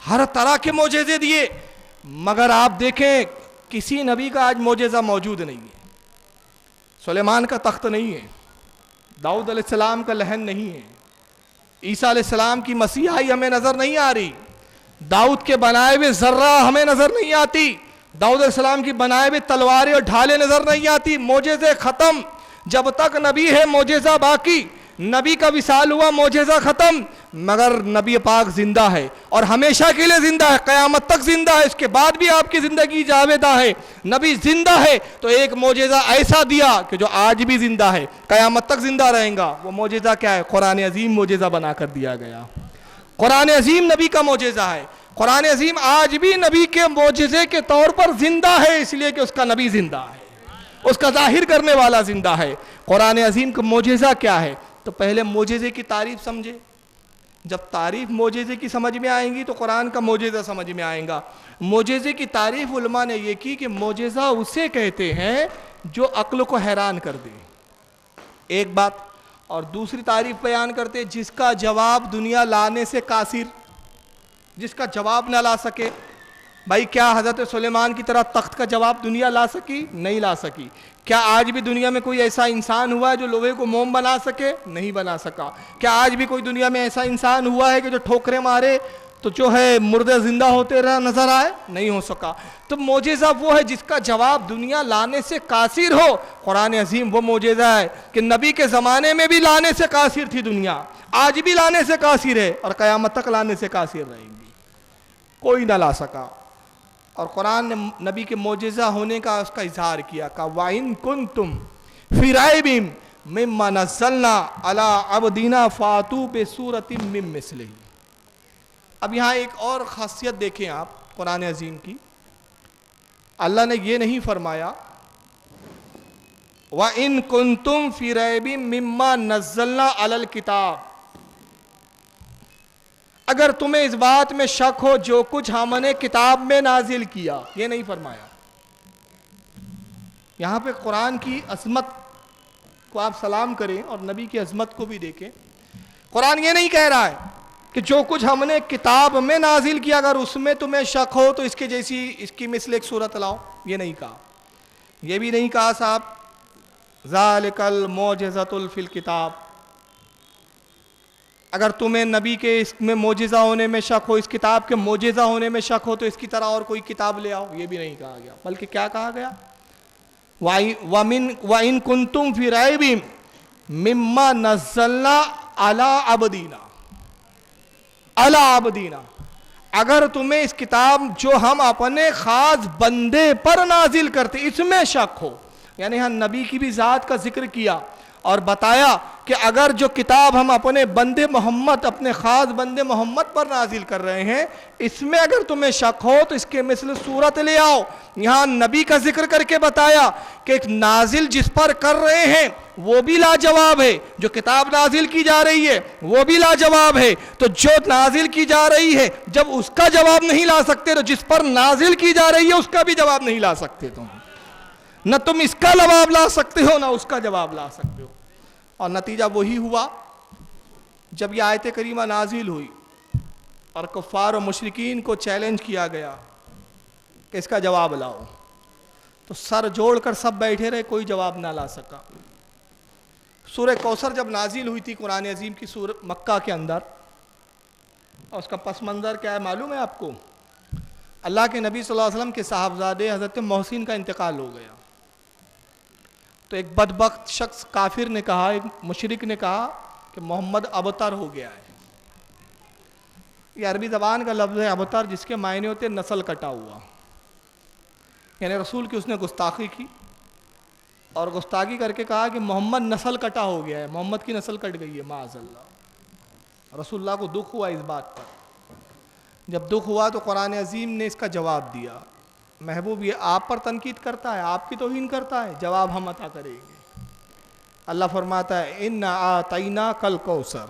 ہر طرح کے معجزے دیے، مگر آپ دیکھیں کسی نبی کا آج معجزہ موجود نہیں ہے۔ سلیمان کا تخت نہیں ہے، داؤد علیہ السلام کا لہن نہیں ہے، عیسیٰ علیہ السلام کی مسیحائی ہمیں نظر نہیں آ رہی، داؤد کے بنائے ہوئے ذرہ ہمیں نظر نہیں آتی، داؤد علیہ السلام کی بنائے ہوئے تلواریں اور ڈھالیں نظر نہیں آتی۔ معجزے ختم، جب تک نبی ہے معجزہ باقی۔ نبی کا وصال ہوا، معجزہ ختم، مگر نبی پاک زندہ ہے اور ہمیشہ کے لیے زندہ ہے، قیامت تک زندہ ہے، اس کے بعد بھی آپ کی زندگی جاویدہ ہے۔ نبی زندہ ہے تو ایک معجزہ ایسا دیا کہ جو آج بھی زندہ ہے، قیامت تک زندہ رہیں گا۔ وہ معجزہ کیا ہے؟ قرآن عظیم معجزہ بنا کر دیا گیا۔ قرآن عظیم نبی کا معجزہ ہے۔ قرآن عظیم آج بھی نبی کے معجزے کے طور پر زندہ ہے، اس لیے کہ اس کا نبی زندہ ہے، اس کا ظاہر کرنے والا زندہ ہے۔ قرآن عظیم کا معجزہ کیا ہے؟ تو پہلے معجزے کی تعریف سمجھے، جب تعریف معجزے کی سمجھ میں آئیں گی تو قرآن کا معجزہ سمجھ میں آئے گا۔ معجزے کی تعریف علماء نے یہ کی کہ معجزہ اسے کہتے ہیں جو عقل کو حیران کر دے، ایک بات، اور دوسری تعریف بیان کرتے جس کا جواب دنیا لانے سے قاصر، جس کا جواب نہ لا سکے۔ بھائی کیا حضرت سلیمان کی طرح تخت کا جواب دنیا لا سکی؟ نہیں لا سکی۔ کیا آج بھی دنیا میں کوئی ایسا انسان ہوا ہے جو لوہے کو موم بنا سکے؟ نہیں بنا سکا۔ کیا آج بھی کوئی دنیا میں ایسا انسان ہوا ہے کہ جو ٹھوکریں مارے تو جو ہے مردے زندہ ہوتے رہا نظر آئے؟ نہیں ہو سکا۔ تو معجزہ وہ ہے جس کا جواب دنیا لانے سے قاصر ہو۔ قرآن عظیم وہ معجزہ ہے کہ نبی کے زمانے میں بھی لانے سے قاصر تھی دنیا، آج بھی لانے سے قاصر ہے، اور قیامت تک لانے سے قاصر رہیں گی، کوئی نہ لا سکا۔ اور قرآن نے نبی کے معجزہ ہونے کا اس کا اظہار کیا کہ وَإِن كُنتُمْ فِي رَيْبٍ مِّمَّا نَزَّلْنَا عَلَىٰ عَبْدِنَا فَأْتُوا بِسُورَةٍ مِّن مِّثْلِهِ۔ اب یہاں ایک اور خاصیت دیکھیں آپ قرآن عظیم کی، اللہ نے یہ نہیں فرمایا وَإِن كُنتُمْ فِي رَيْبٍ مِّمَّا نَزَّلْنَا عَلَى الْكِتَابِ، اگر تمہیں اس بات میں شک ہو جو کچھ ہم نے کتاب میں نازل کیا، یہ نہیں فرمایا۔ یہاں پہ قرآن کی عظمت کو آپ سلام کریں اور نبی کی عظمت کو بھی دیکھیں۔ قرآن یہ نہیں کہہ رہا ہے کہ جو کچھ ہم نے کتاب میں نازل کیا اگر اس میں تمہیں شک ہو تو اس کے جیسی اس کی مثل ایک صورت لاؤ، یہ نہیں کہا۔ یہ بھی نہیں کہا صاحب ذالک المعجزۃ فی الکتاب، اگر تمہیں نبی کے اس میں معجزہ ہونے میں شک ہو، اس کتاب کے معجزہ ہونے میں شک ہو تو اس کی طرح اور کوئی کتاب لے آؤ، یہ بھی نہیں کہا گیا، بلکہ کیا کہا گیا وَإِن كُنتُمْ فِي رَيْبٍ مِّمَّا نَزَّلْنَا عَلَىٰ عَبْدِنَا، اگر تمہیں اس کتاب جو ہم اپنے خاص بندے پر نازل کرتے اس میں شک ہو، یعنی ہم نبی کی بھی ذات کا ذکر کیا اور بتایا کہ اگر جو کتاب ہم اپنے بندے محمد، اپنے خاص بندے محمد پر نازل کر رہے ہیں اس میں اگر تمہیں شک ہو تو اس کے مثل صورت لے آؤ۔ یہاں نبی کا ذکر کر کے بتایا کہ ایک نازل جس پر کر رہے ہیں وہ بھی لاجواب ہے، جو کتاب نازل کی جا رہی ہے وہ بھی لاجواب ہے، تو جو نازل کی جا رہی ہے جب اس کا جواب نہیں لا سکتے تو جس پر نازل کی جا رہی ہے اس کا بھی جواب نہیں لا سکتے، نہ تم اس کا جواب لا سکتے ہو نہ اس کا جواب لا سکتے ہو۔ اور نتیجہ وہی ہوا جب یہ آیت کریمہ نازل ہوئی اور کفار و مشرکین کو چیلنج کیا گیا کہ اس کا جواب لاؤ، تو سر جوڑ کر سب بیٹھے رہے، کوئی جواب نہ لا سکا۔ سورہ کوثر جب نازل ہوئی تھی قرآن عظیم کی سورہ مکہ کے اندر، اور اس کا پس منظر کیا ہے معلوم ہے آپ کو؟ اللہ کے نبی صلی اللہ علیہ وسلم کے صاحبزادے حضرت محسن کا انتقال ہو گیا، تو ایک بدبخت شخص کافر نے کہا، ایک مشرک نے کہا کہ محمد ابتر ہو گیا ہے۔ یہ عربی زبان کا لفظ ہے ابتر، جس کے معنی ہوتے نسل کٹا ہوا، یعنی رسول کی اس نے گستاخی کی اور گستاخی کر کے کہا کہ محمد نسل کٹا ہو گیا ہے، محمد کی نسل کٹ گئی ہے معاذ اللہ۔ رسول اللہ کو دکھ ہوا اس بات پر۔ جب دکھ ہوا تو قرآن عظیم نے اس کا جواب دیا، محبوب یہ آپ پر تنقید کرتا ہے، آپ کی توہین کرتا ہے، جواب ہم عطا کریں گے۔ اللہ فرماتا ہے اِنَّا أَعْطَيْنَاكَ الْكَوْثَرَ،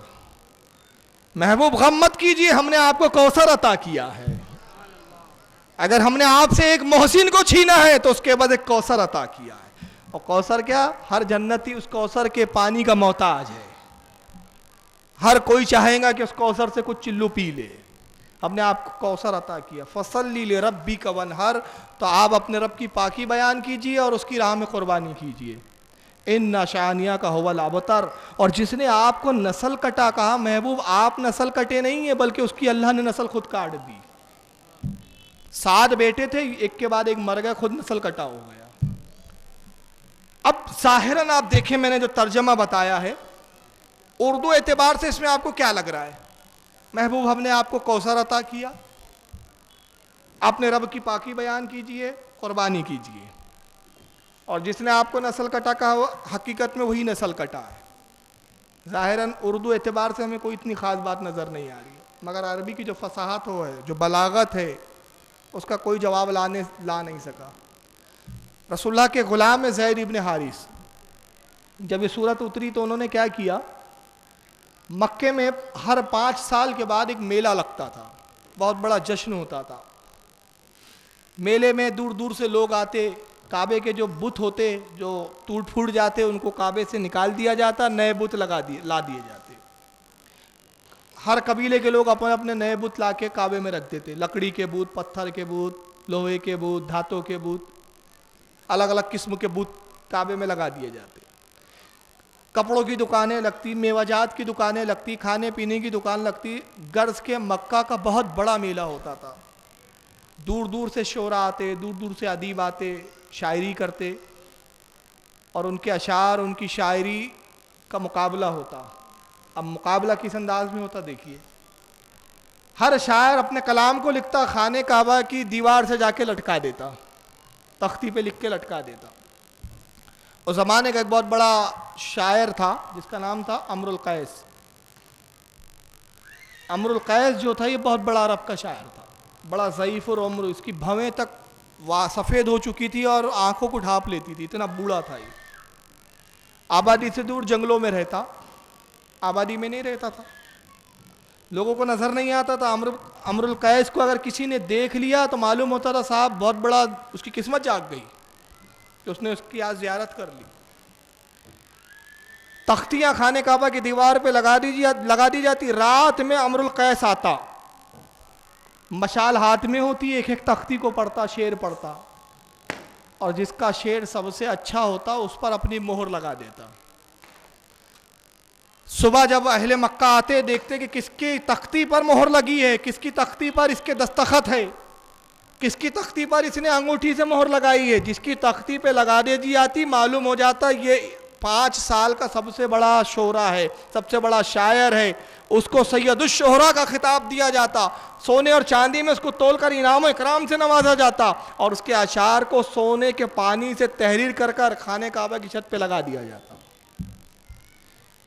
محبوب غم مت کیجئے، ہم نے آپ کو کوثر عطا کیا ہے۔ اگر ہم نے آپ سے ایک محسن کو چھینا ہے تو اس کے بعد ایک کوثر عطا کیا ہے، اور کوثر کیا؟ ہر جنتی اس کوثر کے پانی کا محتاج ہے، ہر کوئی چاہے گا کہ اس کوثر سے کچھ چلو پی لے۔ ہم نے آپ کو کوثر عطا کیا، فَصَلِّ لِرَبِّكَ وَانْحَرْ، تو آپ اپنے رب کی پاکی بیان کیجئے اور اس کی راہ میں قربانی کیجئے۔ اِنَّ شَانِئَكَ هُوَ الْأَبْتَرُ، اور جس نے آپ کو نسل کٹا کہا، محبوب آپ نسل کٹے نہیں ہیں بلکہ اس کی اللہ نے نسل خود کاٹ دی۔ 7 بیٹے تھے، ایک کے بعد ایک مر گئے، خود نسل کٹا ہو گیا۔ اب ظاہراً آپ دیکھیں میں نے جو ترجمہ بتایا ہے اردو اعتبار سے اس میں آپ کو کیا لگ رہا ہے؟ محبوب ہم نے آپ کو کوثر عطا کیا، اپنے رب کی پاکی بیان کیجئے، قربانی کیجئے، اور جس نے آپ کو نسل کٹا کہا حقیقت میں وہی نسل کٹا ہے۔ ظاہراً اردو اعتبار سے ہمیں کوئی اتنی خاص بات نظر نہیں آ رہی، مگر عربی کی جو فصاحت ہو ہے، جو بلاغت ہے، اس کا کوئی جواب لا نہیں سکا۔ رسول اللہ کے غلام زید ابن حارث، جب یہ صورت اتری تو انہوں نے کیا کیا؟ مکے میں ہر 5 سال کے بعد ایک میلہ لگتا تھا، بہت بڑا جشن ہوتا تھا۔ میلے میں دور دور سے لوگ آتے، کعبے کے جو بت ہوتے جو ٹوٹ پھوٹ جاتے ان کو کعبے سے نکال دیا جاتا، نئے بت لا دیے جاتے۔ ہر قبیلے کے لوگ اپنے اپنے نئے بت لا کے کعبے میں رکھ دیتے، لکڑی کے بت، پتھر کے بت، لوہے کے بت، دھاتوں کے بت، الگ الگ قسم کے بت کعبے میں لگا دیے جاتے۔ کپڑوں کی دکانیں لگتی، میوہ جات کی دکانیں لگتی، کھانے پینے کی دکان لگتی۔ غرض کے مکہ کا بہت بڑا میلہ ہوتا تھا، دور دور سے شعراء آتے، دور دور سے ادیب آتے، شاعری کرتے، اور ان کے اشعار، ان کی شاعری کا مقابلہ ہوتا۔ اب مقابلہ کس انداز میں ہوتا دیکھیے، ہر شاعر اپنے کلام کو لکھتا، خانہ کعبہ کی دیوار سے جا کے لٹکا دیتا، تختی پہ لکھ کے لٹکا دیتا۔ اس زمانے کا ایک بہت بڑا شاعر تھا جس کا نام تھا امر القیس۔ امر القیس جو تھا یہ بہت بڑا عرب کا شاعر تھا، بڑا ضعیف العمر، اس کی بھویں تک سفید ہو چکی تھی اور آنکھوں کو ڈھانپ لیتی تھی، اتنا بوڑھا تھا یہ۔ آبادی سے دور جنگلوں میں رہتا، آبادی میں نہیں رہتا تھا، لوگوں کو نظر نہیں آتا تھا۔ امر القیس کو اگر کسی نے دیکھ لیا تو معلوم ہوتا تھا صاحب بہت بڑا اس کی قسمت جاگ گئی کہ اس نے اس کی آج زیارت کر لی۔ تختیاں خانہ کعبہ کی دیوار پہ لگا دی جاتی، رات میں امر القیس آتا، مشال ہاتھ میں ہوتی، ایک ایک تختی کو پڑھتا، شعر پڑھتا، اور جس کا شعر سب سے اچھا ہوتا اس پر اپنی مہر لگا دیتا۔ صبح جب اہل مکہ آتے دیکھتے کہ کس کی تختی پر مہر لگی ہے، کس کی تختی پر اس کے دستخط ہے، کس کی تختی پر اس نے انگوٹھی سے مہر لگائی ہے، جس کی تختی پہ لگا دی جاتی معلوم ہو جاتا یہ 5 سال کا سب سے بڑا شعرا ہے، سب سے بڑا شاعر ہے، اس کو سید الشعراء کا خطاب دیا جاتا، سونے اور چاندی میں اس کو تول کر انعام و اکرام سے نوازا جاتا، اور اس کے اشعار کو سونے کے پانی سے تحریر کر کر خانہ کعبہ کی چھت پہ لگا دیا جاتا۔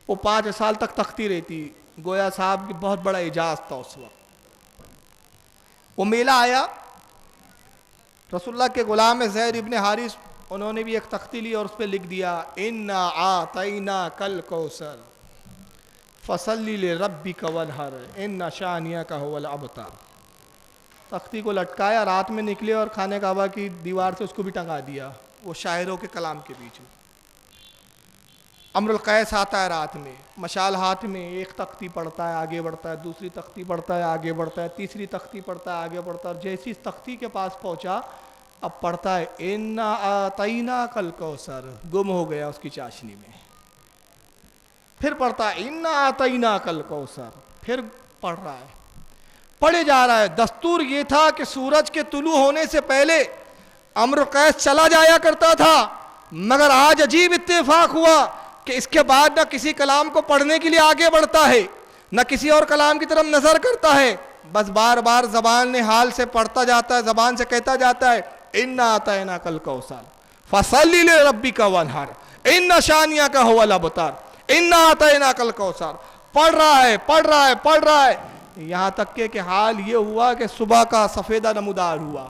وہ 5 سال تک تختی رہتی، گویا صاحب کی بہت بڑا اعجاز تھا اس وقت۔ وہ میلہ آیا، رسول اللہ کے غلام زید ابن حارث انہوں نے بھی ایک تختی لی اور اس پہ لکھ دیا اِنَّا أَعْطَيْنَاكَ الْكَوْثَرَ فَصَلِّ لِرَبِّكَ وَانْحَرْ إِنَّ شَانِئَكَ هُوَ الْأَبْتَرُ۔ تختی کو لٹکایا، رات میں نکلے اور خانہ کعبہ کی دیوار سے اس کو بھی ٹنگا دیا، وہ شاعروں کے کلام کے بیچ میں۔ امر القیس آتا ہے رات میں، مشال ہاتھ میں، ایک تختی پڑھتا ہے آگے بڑھتا ہے، دوسری تختی پڑھتا ہے آگے بڑھتا ہے، تیسری تختی پڑھتا ہے آگے بڑھتا ہے، اور جیسی اس تختی کے پاس پہنچا اب پڑھتا ہے اِنَّا أَعْطَيْنَاكَ الْكَوْثَرَ، گم ہو گیا اس کی چاشنی میں۔ پھر پڑھتا ہے اِنَّا أَعْطَيْنَاكَ الْكَوْثَرَ، پھر پڑھ رہا ہے، پڑھے جا رہا ہے۔ دستور یہ تھا کہ سورج کے طلوع ہونے سے پہلے امر القیس چلا جایا کرتا تھا، مگر آج عجیب اتفاق ہوا کہ اس کے بعد نہ کسی کلام کو پڑھنے کے لیے آگے بڑھتا ہے، نہ کسی اور کلام کی طرف نظر کرتا ہے، بس بار بار زبان حال سے پڑھتا جاتا ہے، زبان سے کہتا جاتا ہے اِنَّا أَعْطَيْنَاكَ الْكَوْثَرَ فَصَلِّ لِرَبِّكَ وَانْحَرْ إِنَّ شَانِئَكَ هُوَ الْأَبْتَرُ اِنَّا أَعْطَيْنَاكَ الْكَوْثَرَ۔ پڑھ رہا ہے، یہاں تک کہ حال یہ ہوا کہ صبح کا سفیدہ نمودار ہوا،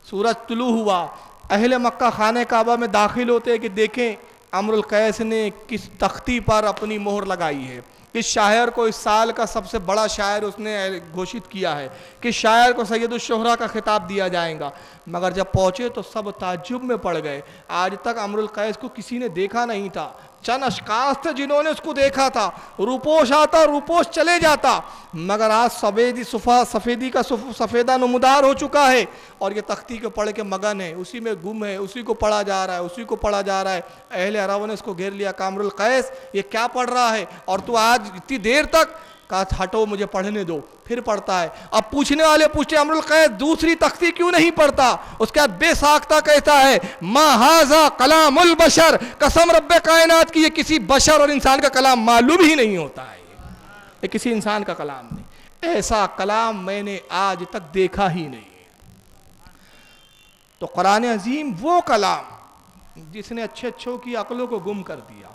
سورج طلوع ہوا، اہل مکہ خانہ کعبہ میں داخل ہوتے کہ دیکھیں امر القیس نے کس تختی پر اپنی مہر لگائی ہے، کس شاعر کو اس سال کا سب سے بڑا شاعر اس نے گھوشت کیا ہے، کس شاعر کو سید الشعراء کا خطاب دیا جائے گا۔ مگر جب پہنچے تو سب تعجب میں پڑ گئے، آج تک امر القیس کو کسی نے دیکھا نہیں تھا، چند اشخاص تھے جنہوں نے اس کو دیکھا تھا، روپوش آتا روپوش چلے جاتا، مگر آج سفیدی کا سفیدہ نمودار ہو چکا ہے، اور یہ تختی کو پڑھ کے مگن ہے، اسی میں گم ہے، اسی کو پڑھا جا رہا ہے، اسی کو پڑھا جا رہا ہے۔ اہل عرب نے اس کو گھیر لیا کہ امر القیس یہ کیا پڑھ رہا ہے، اور تو آج اتنی دیر تک، کہا ہٹو مجھے پڑھنے دو، پھر پڑھتا ہے۔ اب پوچھنے والے پوچھتے امر القیس دوسری تختی کیوں نہیں پڑھتا؟ اس کے بعد بے ساختہ کہتا ہے ما ھذا کلام البشر، قسم رب کائنات کی یہ کسی بشر اور انسان کا کلام معلوم ہی نہیں ہوتا ہے، یہ کسی انسان کا کلام نہیں، ایسا کلام میں نے آج تک دیکھا ہی نہیں۔ تو قرآن عظیم وہ کلام جس نے اچھے اچھوں کی عقلوں کو گم کر دیا،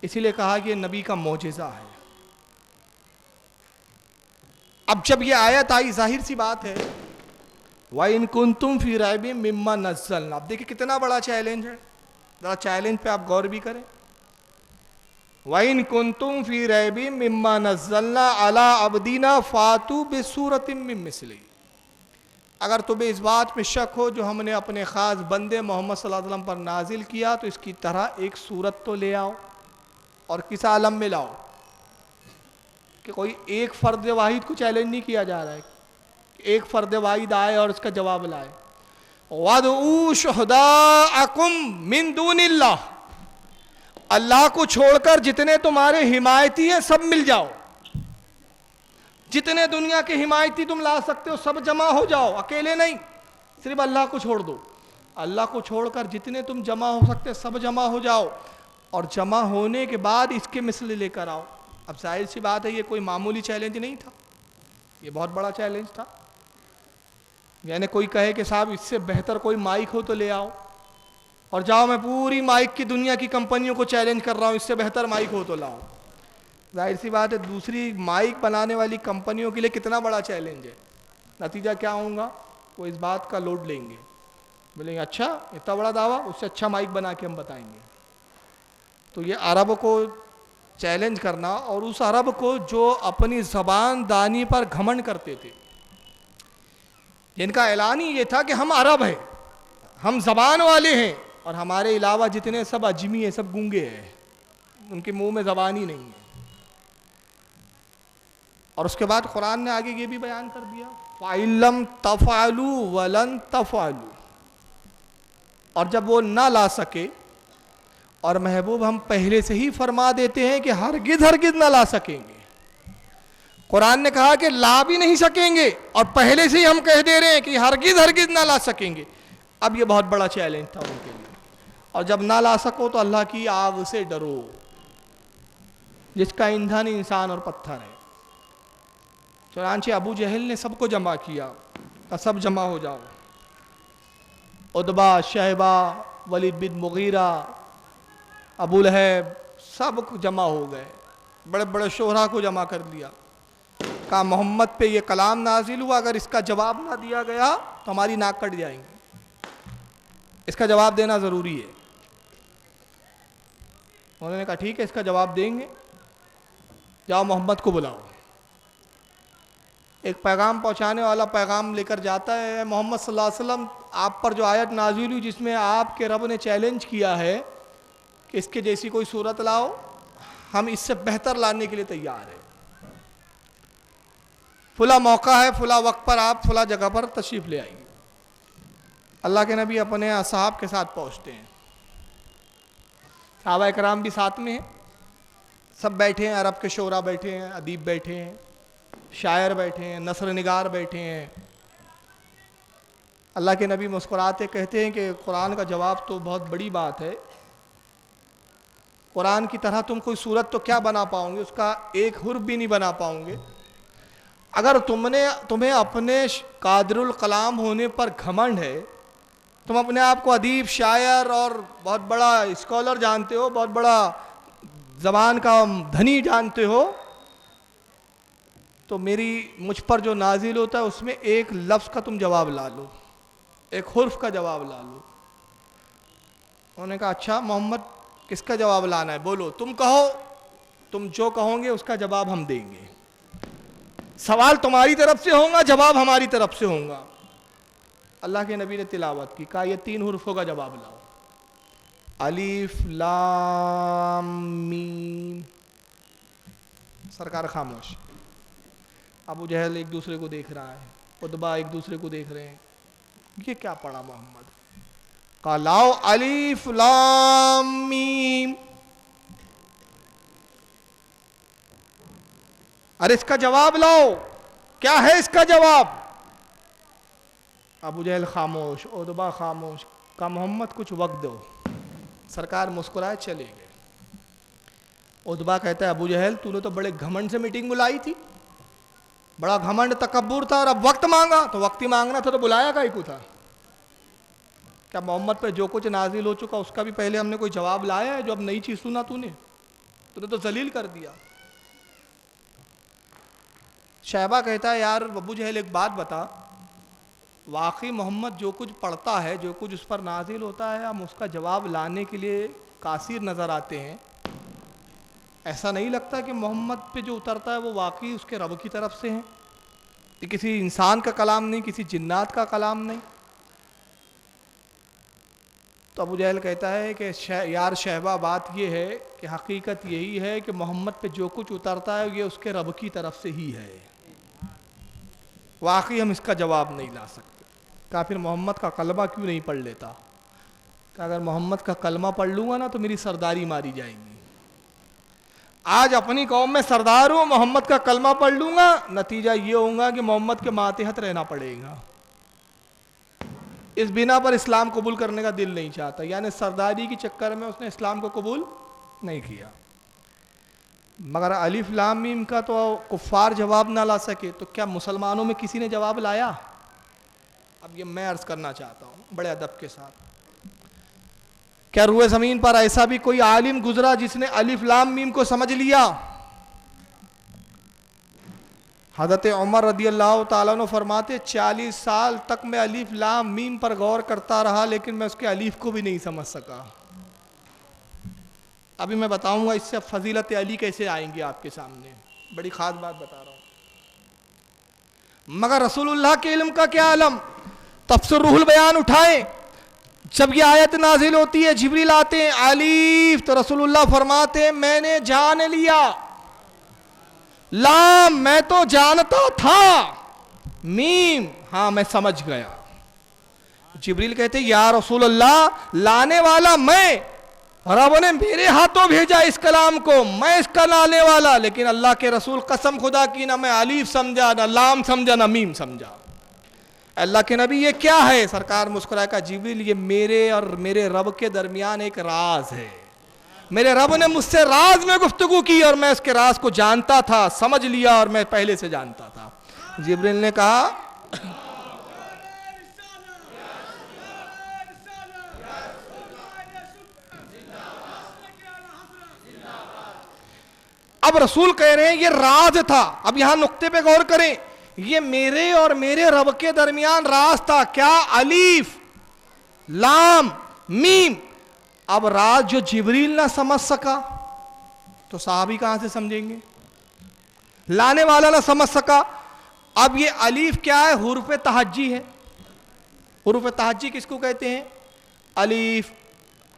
اسی لیے کہا کہ یہ نبی کا معجزہ ہے۔ اب جب یہ آیت آئی ظاہر سی بات ہے وَإِن كُنتُمْ فِي رَيْبٍ مِّمَّا نَزَّلْنَا، اب دیکھیں کتنا بڑا چیلنج ہے، ذرا چیلنج پہ آپ غور بھی کریں۔ وَإِن كُنتُمْ فِي رَيْبٍ مِّمَّا نَزَّلْنَا عَلَىٰ عَبْدِنَا فَأْتُوا بِسُورَةٍ مِّن مِّثْلِهِ، اگر تمہیں اس بات پہ شک ہو جو ہم نے اپنے خاص بندے محمد صلی اللہ علیہ وسلم پر نازل کیا تو اس کی طرح ایک سورت تو لے آؤ، اور کس عالم میں لاؤ؟ کہ کوئی ایک فرد واحد کو چیلنج نہیں کیا جا رہا ہے کہ ایک فرد واحد آئے اور اس کا جواب لائے. وَادْعُوا شُهَدَاءَكُم مِّن دُونِ اللَّهِ, اللہ کو چھوڑ کر جتنے تمہارے حمایتی ہیں سب مل جاؤ. جتنے دنیا کے حمایتی تم لا سکتے ہو سب جمع ہو جاؤ, اکیلے نہیں, صرف اللہ کو چھوڑ دو. اللہ کو چھوڑ کر جتنے تم جمع ہو سکتے سب جمع ہو جاؤ, اور جمع ہونے کے بعد اس کے مثل لے کر آؤ. اب ظاہر سی بات ہے یہ کوئی معمولی چیلنج نہیں تھا, یہ بہت بڑا چیلنج تھا. یعنی کوئی کہے کہ صاحب اس سے بہتر کوئی مائک ہو تو لے آؤ, اور جاؤ میں پوری مائک کی دنیا کی کمپنیوں کو چیلنج کر رہا ہوں, اس سے بہتر مائک ہو تو لاؤ. ظاہر سی بات ہے دوسری مائک بنانے والی کمپنیوں کے لیے کتنا بڑا چیلنج ہے. نتیجہ کیا ہوگا, وہ اس بات کا لوڈ لیں گے, بولیں گے اچھا اتنا بڑا دعویٰ, اس سے اچھا مائک بنا کے ہم بتائیں گے. تو یہ عرب کو چیلنج کرنا, اور اس عرب کو جو اپنی زبان دانی پر گھمنڈ کرتے تھے, جن کا اعلان ہی یہ تھا کہ ہم عرب ہیں, ہم زبان والے ہیں, اور ہمارے علاوہ جتنے سب اجمی ہیں سب گونگے ہیں, ان کے منہ میں زبان ہی نہیں ہے. اور اس کے بعد قرآن نے آگے یہ بھی بیان کر دیا فَإِن لَّمْ تَفْعَلُوا وَلَن تَفْعَلُوا, اور جب وہ نہ لا سکے, اور محبوب ہم پہلے سے ہی فرما دیتے ہیں کہ ہرگز ہرگز نہ لا سکیں گے. قرآن نے کہا کہ لا بھی نہیں سکیں گے, اور پہلے سے ہی ہم کہہ دے رہے ہیں کہ ہرگز ہرگز نہ لا سکیں گے. اب یہ بہت بڑا چیلنج تھا ان کے لیے. اور جب نہ لا سکو تو اللہ کی آگ سے ڈرو, جس کا ایندھن انسان اور پتھر ہے. چنانچہ ابو جہل نے سب کو جمع کیا, سب جمع ہو جاؤ. عتبہ, شیبہ, ولید بن مغیرہ, ابو لہب, سب جمع ہو گئے. بڑے بڑے شہرا کو جمع کر لیا. کہا محمد پہ یہ کلام نازل ہوا, اگر اس کا جواب نہ دیا گیا تو ہماری ناک کٹ جائیں گی, اس کا جواب دینا ضروری ہے. انہوں نے کہا ٹھیک ہے اس کا جواب دیں گے, جاؤ محمد کو بلاؤ. ایک پیغام پہنچانے والا پیغام لے کر جاتا ہے, محمد صلی اللہ علیہ وسلم آپ پر جو آیت نازل ہوئی جس میں آپ کے رب نے چیلنج کیا ہے کہ اس کے جیسی کوئی صورت لاؤ, ہم اس سے بہتر لانے کے لیے تیار ہیں. فلاں موقع ہے, فلاں وقت پر آپ فلاں جگہ پر تشریف لے آئیے. اللہ کے نبی اپنے اصحاب کے ساتھ پہنچتے ہیں, صحابہ کرام بھی ساتھ میں ہیں, سب بیٹھے ہیں, عرب کے شعراء بیٹھے ہیں, ادیب بیٹھے ہیں, شاعر بیٹھے ہیں, نثر نگار بیٹھے ہیں. اللہ کے نبی مسکراتے کہتے ہیں کہ قرآن کا جواب تو بہت بڑی بات ہے, قرآن کی طرح تم کوئی صورت تو کیا بنا پاؤں گے, اس کا ایک حرف بھی نہیں بنا پاؤں گے. اگر تمہیں اپنے قادر الکلام ہونے پر گھمنڈ ہے, تم اپنے آپ کو ادیب, شاعر اور بہت بڑا اسکالر جانتے ہو, بہت بڑا زبان کا دھنی جانتے ہو, تو مجھ پر جو نازل ہوتا ہے اس میں ایک لفظ کا تم جواب لا لو, ایک حرف کا جواب لا لو. انہوں نے کہا اچھا محمد کس کا جواب لانا ہے, بولو, تم کہو, تم جو کہو گے اس کا جواب ہم دیں گے. سوال تمہاری طرف سے ہوگا, جواب ہماری طرف سے ہوگا. اللہ کے نبی نے تلاوت کی, کہا یہ 3 حرفوں کا جواب لاؤ, الف لام میم. سرکار خاموش. ابو جہل ایک دوسرے کو دیکھ رہا ہے, عتبہ ایک دوسرے کو دیکھ رہے ہیں, یہ کیا پڑھا محمد. کہا لاؤ الف لام میم. ارے اس کا جواب لاؤ, کیا ہے اس کا جواب. ابو جہل خاموش, عتبہ خاموش. کہا محمد کچھ وقت دو. سرکار مسکرائے چلے گئے. عتبہ کہتا ہے ابو جہل تو نے تو بڑے گھمنڈ سے میٹنگ بلائی تھی, بڑا گھمنڈ تکبر تھا, اور اب وقت مانگا, تو وقت ہی مانگنا تھا تو بلایا کائی کو تھا. کیا محمد پہ جو کچھ نازل ہو چکا اس کا بھی پہلے ہم نے کوئی جواب لایا ہے, جو اب نئی چیز سنا تو نے تو ذلیل کر دیا. شیبہ کہتا ہے یار ابو جہل ایک بات بتا, واقعی محمد جو کچھ پڑھتا ہے, جو کچھ اس پر نازل ہوتا ہے, ہم اس کا جواب لانے کے لیے قاصر نظر آتے ہیں. ایسا نہیں لگتا کہ محمد پہ جو اترتا ہے وہ واقعی اس کے رب کی طرف سے ہیں, یہ کسی انسان کا کلام نہیں, کسی جنات کا کلام نہیں. تو ابو جہل کہتا ہے کہ یار شہبہ بات یہ ہے کہ حقیقت یہی ہے کہ محمد پہ جو کچھ اترتا ہے یہ اس کے رب کی طرف سے ہی ہے، واقعی ہم اس کا جواب نہیں لا سکتے۔ کہا پھر محمد کا کلمہ کیوں نہیں پڑھ لیتا؟ کہ اگر محمد کا کلمہ پڑھ لوں گا نا تو میری سرداری ماری جائے گی۔ آج اپنی قوم میں سردار ہوں، محمد کا کلمہ پڑھ لوں گا، نتیجہ یہ ہوگا کہ محمد کے ماتحت رہنا پڑے گا۔ اس بنا پر اسلام قبول کرنے کا دل نہیں چاہتا، یعنی سرداری کی چکر میں اس نے اسلام کو قبول نہیں کیا۔ مگر الف لام میم کا تو کفار جواب نہ لا سکے تو کیا مسلمانوں میں کسی نے جواب لایا؟ اب یہ میں عرض کرنا چاہتا ہوں بڑے ادب کے ساتھ، کیا روئے زمین پر ایسا بھی کوئی عالم گزرا جس نے الف لام میم کو سمجھ لیا؟ حضرت عمر رضی اللہ تعالیٰ عنہ فرماتے 40 سال تک میں الف لام میم پر غور کرتا رہا لیکن میں اس کے الف کو بھی نہیں سمجھ سکا۔ ابھی میں بتاؤں گا اس سے فضیلت علی کیسے آئیں گی آپ کے سامنے، بڑی خاص بات بتا رہا ہوں۔ مگر رسول اللہ کے علم کا کیا علم؟ تفسیر روح البیان اٹھائیں، جب یہ آیت نازل ہوتی ہے جبریل آتے ہیں الف تو رسول اللہ فرماتے ہیں میں نے جان لیا، لام میں تو جانتا تھا، میم ہاں میں سمجھ گیا۔ جبریل کہتے یا رسول اللہ لانے والا میں، رب نے میرے ہاتھوں بھیجا اس کلام کو، میں اس کا لانے والا، لیکن اللہ کے رسول قسم خدا کی نہ میں الف سمجھا نہ لام سمجھا نہ میم سمجھا۔ اللہ کے نبی یہ کیا ہے؟ سرکار مسکرائے کہا جبریل یہ میرے اور میرے رب کے درمیان ایک راز ہے، میرے رب نے مجھ سے راز میں گفتگو کی اور میں اس کے راز کو جانتا تھا، سمجھ لیا اور میں پہلے سے جانتا تھا۔ جبریل نے کہا اب رسول کہہ رہے ہیں یہ راز تھا، اب یہاں نقطے پہ غور کریں، یہ میرے اور میرے رب کے درمیان راز تھا، کیا؟ الف لام میم۔ اب راز جو جبریل نہ سمجھ سکا تو صحابی کہاں سے سمجھیں گے؟ لانے والا نہ سمجھ سکا۔ اب یہ الف کیا ہے؟ حروف تہجی ہے۔ حروف تہجی کس کو کہتے ہیں؟ الف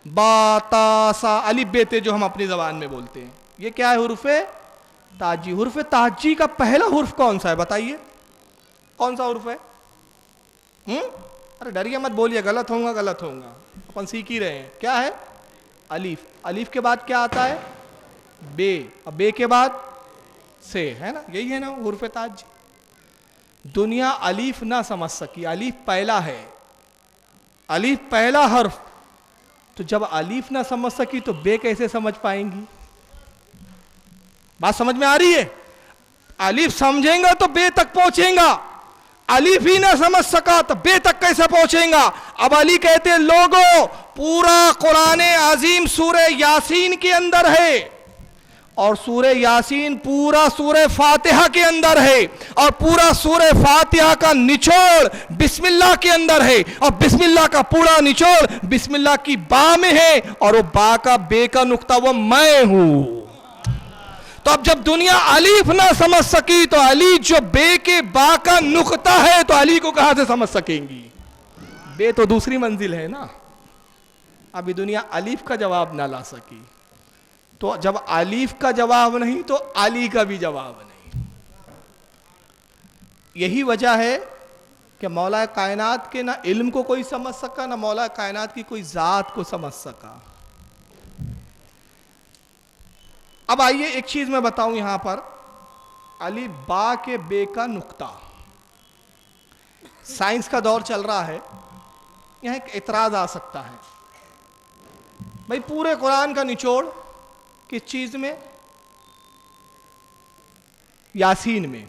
با تا سا، الف بے تے جو ہم اپنی زبان میں بولتے ہیں، یہ کیا ہے؟ حروف تہجی۔ حروف تہجی کا پہلا حرف کون سا ہے بتائیے؟ کون سا حرف ہے؟ ارے ڈریے مت بولیے، غلط ہوگا اپن سیکھ ہی رہے ہیں۔ کیا ہے؟ الف۔ الف کے بعد کیا آتا ہے؟ بے، اور بے کے بعد سے، ہے نا؟ یہی ہے نا حروف تہجی۔ دنیا الف نہ سمجھ سکی، الف پہلا ہے، الف پہلا حرف، تو جب الف نہ سمجھ سکی تو بے کیسے سمجھ پائیں گی؟ بات سمجھ میں آ رہی ہے؟ الف سمجھیں گا تو بے تک پہنچیں گا، الف ہی نہ سمجھ سکا تو بے تک کیسے پہنچیں گا؟ اب علی کہتے ہیں لوگوں پورا قرآن عظیم سورہ یاسین کے اندر ہے، اور سورہ یاسین پورا سورہ فاتحہ کے اندر ہے، اور پورا سورہ فاتحہ کا نچوڑ بسم اللہ کے اندر ہے، اور بسم اللہ کا پورا نچوڑ بسم اللہ کی با میں ہے، اور وہ با کا بے کا نقطہ وہ میں ہوں۔ تو اب جب دنیا الف نہ سمجھ سکی تو علی جو بے کے با کا نقطہ ہے تو علی کو کہاں سے سمجھ سکیں گی؟ بے تو دوسری منزل ہے نا۔ ابھی دنیا الف کا جواب نہ لا سکی تو جب الف کا جواب نہیں تو علی کا بھی جواب نہیں۔ یہی وجہ ہے کہ مولا کائنات کے نہ علم کو کوئی سمجھ سکا، نہ مولا کائنات کی کوئی ذات کو سمجھ سکا۔ اب آئیے ایک چیز میں بتاؤں یہاں پر، الف با کے بے کا نقطہ، سائنس کا دور چل رہا ہے، یہاں ایک اعتراض آ سکتا ہے، بھئی پورے قرآن کا نچوڑ کس چیز میں؟ یاسین میں۔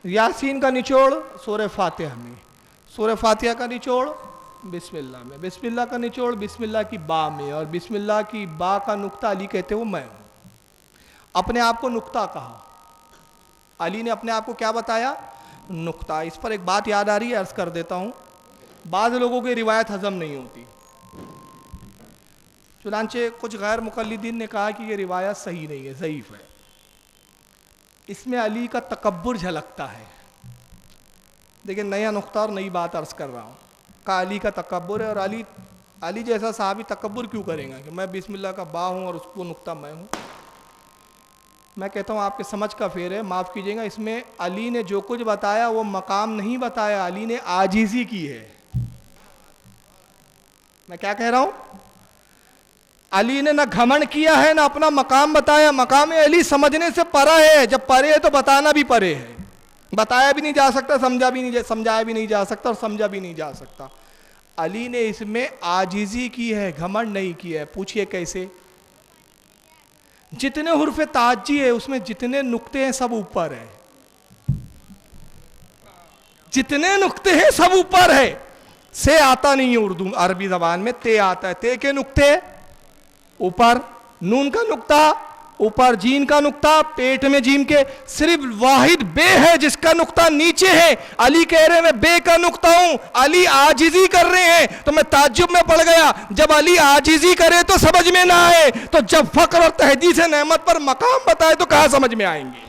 یاسین کا نچوڑ سورہ فاتحہ میں، سورہ فاتحہ کا نچوڑ بسم اللہ میں، بسم اللہ کا نچوڑ بسم اللہ کی با میں، اور بسم اللہ کی با کا نقطہ علی کہتے وہ میں ہوں۔ اپنے آپ کو نقطہ کہا، علی نے اپنے آپ کو کیا بتایا؟ نقطہ۔ اس پر ایک بات یاد آ رہی ہے، عرض کر دیتا ہوں، بعض لوگوں کی روایت ہضم نہیں ہوتی، چنانچہ کچھ غیر مقلدین نے کہا کہ یہ روایت صحیح نہیں ہے، ضعیف ہے، اس میں علی کا تکبر جھلکتا ہے۔ دیکھیں نیا نقطہ اور نئی بات عرض کر رہا ہوں، کہا علی کا تکبر ہے، اور علی علی جیسا صحابی تکبر کیوں کرے گا کہ میں بسم اللہ کا با ہوں اور اس کو نقطہ میں ہوں؟ میں کہتا ہوں آپ کے سمجھ کا پھیر ہے، معاف کیجیے گا، اس میں علی نے جو کچھ بتایا وہ مقام نہیں بتایا، علی نے عاجزی کی ہے۔ میں کیا کہہ رہا ہوں؟ علی نے نہ گھمنڈ کیا ہے نہ اپنا مقام بتایا، مقام علی سمجھنے سے پرا ہے، جب پرے ہے تو بتانا بھی پرے ہے، بتایا بھی نہیں جا سکتا، سمجھایا بھی نہیں جا سکتا اور سمجھا بھی نہیں جا سکتا۔ علی نے اس میں عاجزی کی ہے، گھمنڈ نہیں کیا ہے۔ پوچھئے کیسے؟ جتنے حرف تعجی ہے اس میں جتنے نقطے ہیں سب اوپر ہے، جتنے نقطے ہیں سب اوپر ہے۔ سے آتا نہیں ہے اردو عربی زبان میں، تے آتا ہے، تے کے نقطے اوپر، نون کا نقطہ اوپر، جین کا نقطہ پیٹ میں جیم کے، صرف واحد بے ہے جس کا نقطہ نیچے ہے۔ علی کہہ رہے ہیں میں بے کا نقطہ ہوں، علی عاجزی کر رہے ہیں، تو میں تعجب میں پڑ گیا، جب علی عاجزی کرے تو سمجھ میں نہ آئے، تو جب فقر اور تحدیث نعمت پر مقام بتائے تو کہاں سمجھ میں آئیں گے؟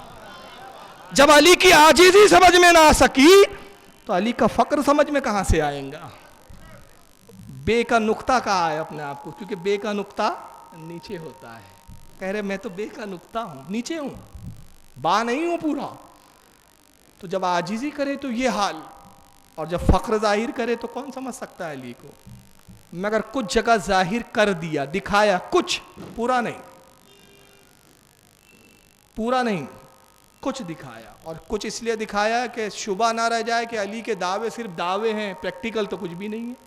جب علی کی عاجزی سمجھ میں نہ آ سکی تو علی کا فقر سمجھ میں کہاں سے آئیں گا؟ بے کا نقطہ کہا ہے اپنے آپ کو، کیونکہ بے کا نقطہ نیچے ہوتا ہے۔ کہہ رہے میں تو بے کا نقطہ ہوں، نیچے ہوں، با نہیں ہوں پورا۔ تو جب عاجزی کرے تو یہ حال، اور جب فقر ظاہر کرے تو کون سمجھ سکتا ہے علی کو؟ مگر کچھ جگہ ظاہر کر دیا، دکھایا، کچھ، پورا نہیں، پورا نہیں، کچھ دکھایا، اور کچھ اس لیے دکھایا کہ شبہ نہ رہ جائے کہ علی کے دعوے صرف دعوے ہیں، پریکٹیکل تو کچھ بھی نہیں ہے۔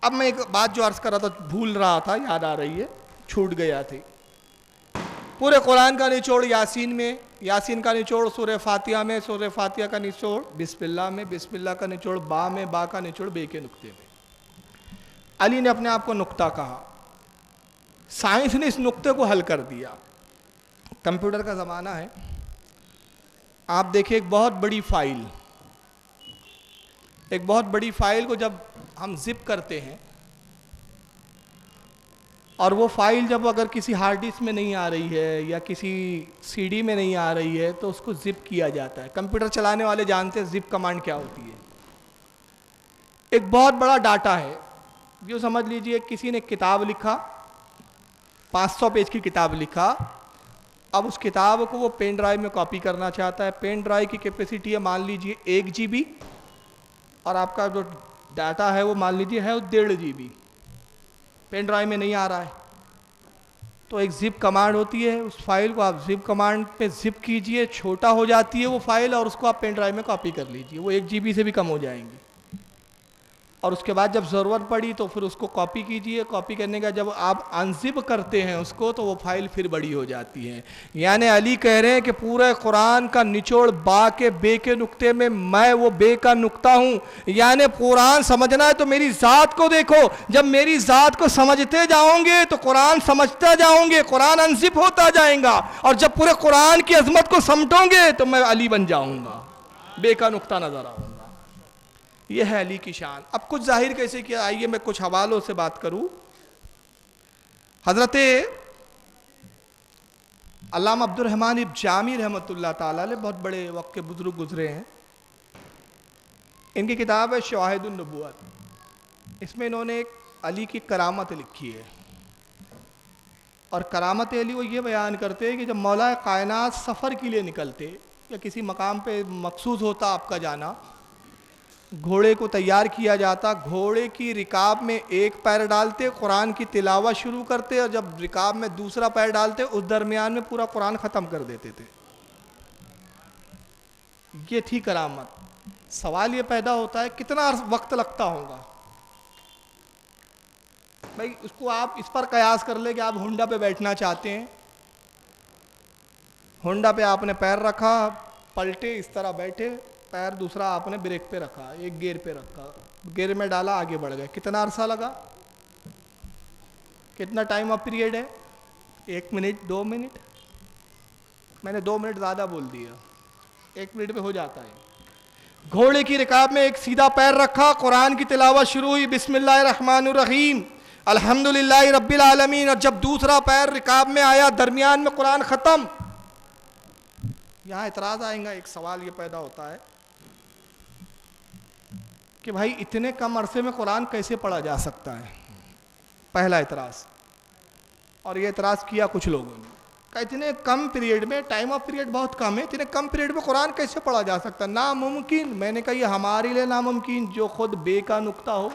اب میں ایک بات جو عرض کر رہا تھا بھول رہا تھا، یاد آ رہی ہے، چھوٹ گیا تھی۔ پورے قرآن کا نچوڑ یاسین میں، یاسین کا نچوڑ سورہ فاتحہ میں، سورہ فاتحہ کا نچوڑ بسم اللہ میں، بسم اللہ کا نچوڑ با میں، با کا نچوڑ بے کے نقطے میں۔ علی نے اپنے آپ کو نقطہ کہا، سائنس نے اس نقطے کو حل کر دیا۔ کمپیوٹر کا زمانہ ہے، آپ دیکھیں ایک بہت بڑی فائل کو جب ہم زپ کرتے ہیں، اور وہ فائل جب اگر کسی ہارڈ ڈسک میں نہیں آ رہی ہے یا کسی سی ڈی میں نہیں آ رہی ہے تو اس کو زپ کیا جاتا ہے۔ کمپیوٹر چلانے والے جانتے ہیں زپ کمانڈ کیا ہوتی ہے۔ ایک بہت بڑا ڈاٹا ہے، جو سمجھ لیجئے کسی نے کتاب لکھا، 500 پیج کی کتاب لکھا، اب اس کتاب کو وہ پین ڈرائیو میں کاپی کرنا چاہتا ہے۔ پین ڈرائیو کی کیپیسٹی ہے مان لیجئے 1 GB، اور آپ کا جو ڈاٹا ہے وہ مان لیجئے ہے 1.5 GB، پین ڈرائیو میں نہیں آ رہا ہے، تو ایک زپ کمانڈ ہوتی ہے، اس فائل کو آپ زپ کمانڈ پہ زپ کیجئے، چھوٹا ہو جاتی ہے وہ فائل، اور اس کو آپ پین ڈرائیو میں کاپی کر لیجئے، وہ 1 GB سے بھی کم ہو جائیں گی۔ اور اس کے بعد جب ضرورت پڑی تو پھر اس کو کاپی کیجئے، کاپی کرنے کا جب آپ انزپ کرتے ہیں اس کو تو وہ فائل پھر بڑی ہو جاتی ہے۔ یعنی علی کہہ رہے ہیں کہ پورے قرآن کا نچوڑ با کے بے کے نقطے میں وہ بے کا نقطہ ہوں۔ یعنی قرآن سمجھنا ہے تو میری ذات کو دیکھو، جب میری ذات کو سمجھتے جاؤں گے تو قرآن سمجھتا جاؤں گے، قرآن انزپ ہوتا جائیں گا، اور جب پورے قرآن کی عظمت کو سمٹوں گے تو میں علی بن جاؤں گا، بے کا نقطہ نظر آؤں گا۔ یہ ہے علی کی شان۔ اب کچھ ظاہر کیسے کیا، آئیے میں کچھ حوالوں سے بات کروں۔ حضرت علامہ عبد الرحمن جامی رحمۃ اللہ تعالیٰ علیہ بہت بڑے وقت کے بزرگ گزرے ہیں، ان کی کتاب ہے شواہد النبوت، اس میں انہوں نے ایک علی کی کرامت لکھی ہے، اور کرامت علی وہ یہ بیان کرتے ہیں کہ جب مولا کائنات سفر کے لیے نکلتے یا کسی مقام پہ مخصوص ہوتا آپ کا جانا، گھوڑے کو تیار کیا جاتا، گھوڑے کی رکاب میں ایک پیر ڈالتے، قرآن کی تلاوت شروع کرتے، اور جب رکاب میں دوسرا پیر ڈالتے اس درمیان میں پورا قرآن ختم کر دیتے تھے۔ یہ تھی کرامت۔ سوال یہ پیدا ہوتا ہے کتنا وقت لگتا ہوگا؟ بھائی اس کو آپ اس پر قیاس کر لیں کہ آپ ہونڈا پہ بیٹھنا چاہتے ہیں، ہونڈا پہ آپ نے پیر رکھا، پلٹے، اس طرح بیٹھے، پیر دوسرا آپ نے بریک پہ رکھا، ایک گیئر پہ رکھا، گیئر میں ڈالا، آگے بڑھ گئے، کتنا عرصہ لگا؟ کتنا ٹائم آف پیریڈ ہے؟ 1 منٹ 2 منٹ؟ میں نے 2 منٹ زیادہ بول دیا، 1 منٹ پہ ہو جاتا ہے۔ گھوڑے کی رکاب میں ایک سیدھا پیر رکھا، قرآن کی تلاوت شروع ہوئی، بسم اللہ الرحمن الرحیم الحمدللہ رب العالمین، اور جب دوسرا پیر رکاب میں آیا درمیان میں قرآن ختم۔ یہاں اعتراض آئیں گا، ایک سوال یہ پیدا ہوتا ہے کہ کہ بھائی اتنے کم عرصے میں قرآن کیسے پڑھا جا سکتا ہے، پہلا اعتراض. اور یہ اعتراض کیا کچھ لوگوں نے کہ اتنے کم پیریڈ میں، ٹائم آف پیریڈ بہت کم ہے، اتنے کم پیریڈ میں قرآن کیسے پڑھا جا سکتا ہے، ناممکن. میں نے کہا یہ ہمارے لیے ناممکن جو خود بے کا نقطہ ہو،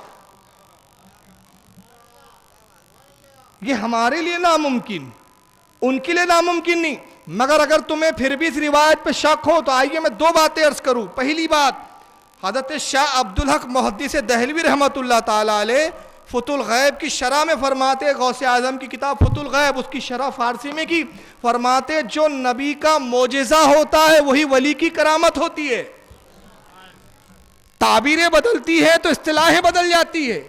یہ ہمارے لیے ناممکن، ان کے لیے ناممکن نہیں. مگر اگر تمہیں پھر بھی اس روایت پہ شک ہو تو آئیے میں دو باتیں عرض کروں. پہلی بات، حضرت شاہ عبدالحق محدث دہلوی رحمۃ اللہ تعالیٰ علیہ فتح الغیب کی شرح میں فرماتے، غوث اعظم کی کتاب فتح الغیب، اس کی شرح فارسی میں کی، فرماتے جو نبی کا معجزہ ہوتا ہے وہی ولی کی کرامت ہوتی ہے. تعبیریں بدلتی ہے تو اصطلاحیں بدل جاتی ہے.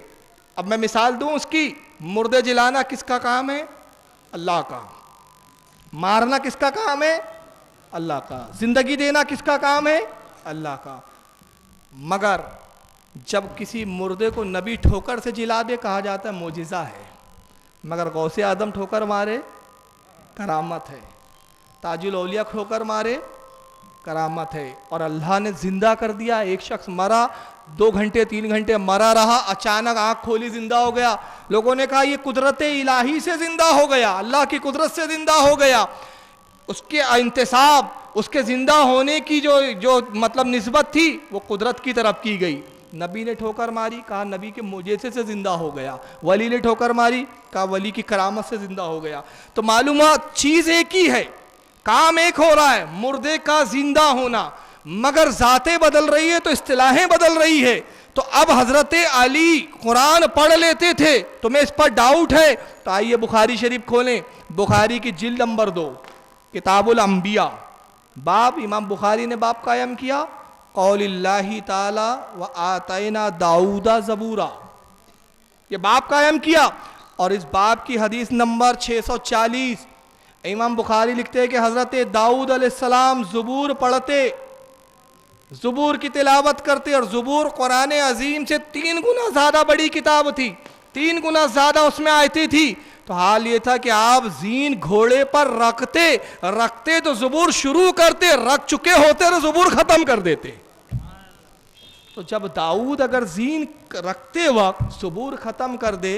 اب میں مثال دوں اس کی، مردے جلانا کس کا کام ہے؟ اللہ کا. مارنا کس کا کام ہے؟ اللہ کا. زندگی دینا کس کا کام ہے؟ اللہ کا. مگر جب کسی مردے کو نبی ٹھوکر سے جلا دے کہا جاتا ہے معجزہ ہے، مگر غوث اعظم ٹھوکر مارے کرامت ہے، تاج الاولیاء ٹھوکر مارے کرامت ہے. اور اللہ نے زندہ کر دیا. ایک شخص مرا، 2 گھنٹے 3 گھنٹے مرا رہا، اچانک آنکھ کھولی زندہ ہو گیا. لوگوں نے کہا یہ قدرت الہی سے زندہ ہو گیا، اللہ کی قدرت سے زندہ ہو گیا. اس کے انتصاب، اس کے زندہ ہونے کی جو مطلب نسبت تھی وہ قدرت کی طرف کی گئی. نبی نے ٹھوکر ماری، کہا نبی کے معجزے سے زندہ ہو گیا. ولی نے ٹھوکر ماری، کہا ولی کی کرامت سے زندہ ہو گیا. تو معلومات چیز ایک ہی ہے، کام ایک ہو رہا ہے، مردے کا زندہ ہونا، مگر ذاتیں بدل رہی ہے تو اصطلاحیں بدل رہی ہے. تو اب حضرت علی قرآن پڑھ لیتے تھے، تمہیں اس پر ڈاؤٹ ہے تو آئیے بخاری شریف کھولیں. بخاری کی جلد نمبر 2، کتاب الانبیاء، باب، امام بخاری نے باب قائم کیا قول اللہ تعالی وآتینا داؤد زبورا، یہ باب قائم کیا. اور اس باب کی حدیث نمبر 640، امام بخاری لکھتے ہیں کہ حضرت داؤد علیہ السلام زبور پڑھتے، زبور کی تلاوت کرتے، اور زبور قرآن عظیم سے 3 گنا زیادہ بڑی کتاب تھی، 3 گنا زیادہ اس میں آیتیں تھی. تو حال یہ تھا کہ آپ زین گھوڑے پر رکھتے تو زبور شروع کرتے، رکھ چکے ہوتے تو زبور ختم کر دیتے. تو جب داؤد اگر زین رکھتے وقت زبور ختم کر دے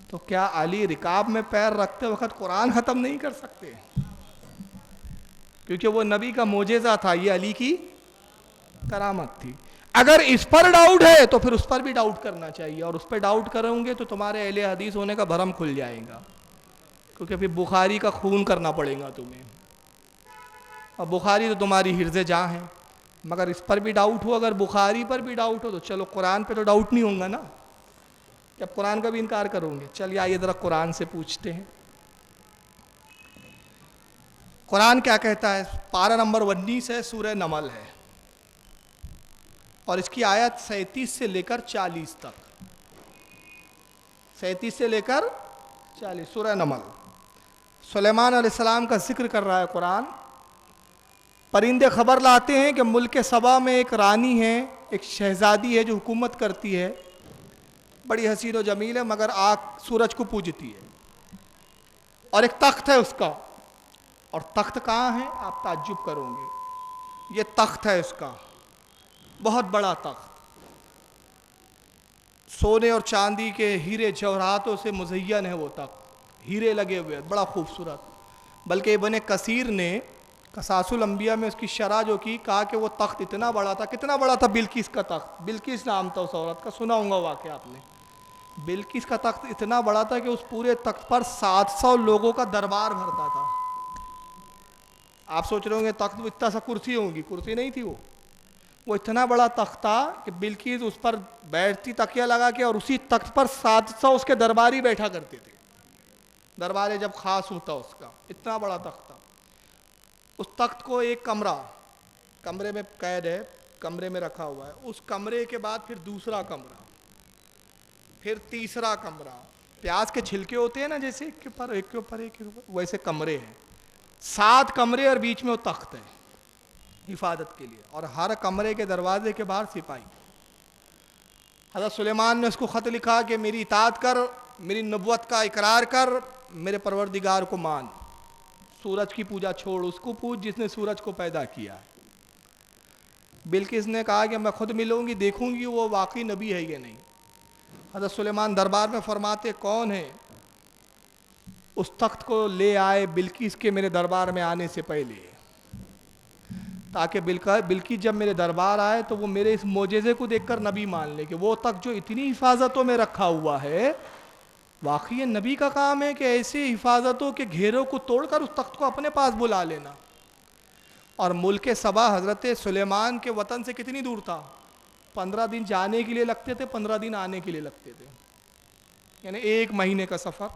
تو کیا علی رکاب میں پیر رکھتے وقت قرآن ختم نہیں کر سکتے؟ کیونکہ وہ نبی کا معجزہ تھا، یہ علی کی کرامت تھی. اگر اس پر ڈاؤٹ ہے تو پھر اس پر بھی ڈاؤٹ کرنا چاہیے، اور اس پہ ڈاؤٹ کریں گے تو تمہارے اہل حدیث ہونے کا بھرم کھل جائے گا، کیونکہ پھر بخاری کا خون کرنا پڑے گا تمہیں. اور بخاری تو تمہاری حرز جاں ہے، مگر اس پر بھی ڈاؤٹ ہو، اگر بخاری پر بھی ڈاؤٹ ہو تو چلو قرآن پہ تو ڈاؤٹ نہیں ہوگا نا، کہ اب قرآن کا بھی انکار کرو گے. چلیے آئیے ذرا قرآن سے پوچھتے ہیں قرآن کیا کہتا ہے. پارہ نمبر 19 ہے، سورہ نمل ہے، اور اس کی آیت 37 سے لے کر 40 تک، 37 سے لے کر 40، سورہ نمل. سلیمان علیہ السلام کا ذکر کر رہا ہے قرآن. پرندے خبر لاتے ہیں کہ ملک سبا میں ایک رانی ہے، ایک شہزادی ہے جو حکومت کرتی ہے، بڑی حسین و جمیل ہے، مگر سورج کو پوجتی ہے، اور ایک تخت ہے اس کا. اور تخت کہاں ہے؟ آپ تعجب کرو گے. یہ تخت ہے اس کا، بہت بڑا تخت، سونے اور چاندی کے ہیرے جواہراتوں سے مزین ہے وہ تخت، ہیرے لگے ہوئے، بڑا خوبصورت. بلکہ ابن کثیر نے قصاص الانبیاء میں اس کی شرح جو کی، کہا کہ وہ تخت اتنا بڑا تھا. کتنا بڑا تھا؟ بلقیس کا تخت، بلقیس نام تھا اس عورت کا، سنا ہوں گا واقعہ آپ نے. بلقیس کا تخت اتنا بڑا تھا کہ اس پورے تخت پر 700 لوگوں کا دربار بھرتا تھا. آپ سوچ رہے ہوں گے تخت وہ اتنا سا کرسی ہوں گی، کرسی نہیں تھی، وہ اتنا بڑا تخت تھا کہ بلقیس اس پر بیٹھتی تکیہ لگا کے، اور اسی تخت پر 700 اس کے درباری بیٹھا کرتے تھے. دربار جب خاص ہوتا اس کا، اتنا بڑا تخت تھا. اس تخت کو ایک کمرے میں قید ہے، کمرے میں رکھا ہوا ہے. اس کمرے کے بعد پھر دوسرا کمرہ، پھر تیسرا کمرہ. پیاز کے چھلکے ہوتے ہیں نا، جیسے ایک کے اوپر ایک، ویسے کمرے ہیں. 7 کمرے اور بیچ میں وہ تخت ہے حفاظت کے لیے، اور ہر کمرے کے دروازے کے باہر سپاہی. حضرت سلیمان نے اس کو خط لکھا کہ میری اطاعت کر، میری نبوت کا اقرار کر، میرے پروردگار کو مان، سورج کی پوجا چھوڑ، اس کو پوج جس نے سورج کو پیدا کیا. بلقیس نے کہا کہ میں خود ملوں گی، دیکھوں گی وہ واقعی نبی ہے یا نہیں۔ حضرت سلیمان دربار میں فرماتے کون ہے اس تخت کو لے آئے بلقیس کے میرے دربار میں آنے سے پہلے، تاکہ بلقیس جب میرے دربار آئے تو وہ میرے اس معجزے کو دیکھ کر نبی مان لے کہ وہ تخت جو اتنی حفاظتوں میں رکھا ہوا ہے واقعی یہ نبی کا کام ہے کہ ایسی حفاظتوں کے گھیروں کو توڑ کر اس تخت کو اپنے پاس بلا لینا۔ اور ملک سبا حضرت سلیمان کے وطن سے کتنی دور تھا؟ 15 دن جانے کے لیے لگتے تھے، 15 دن آنے کے لیے لگتے تھے، یعنی 1 مہینے کا سفر۔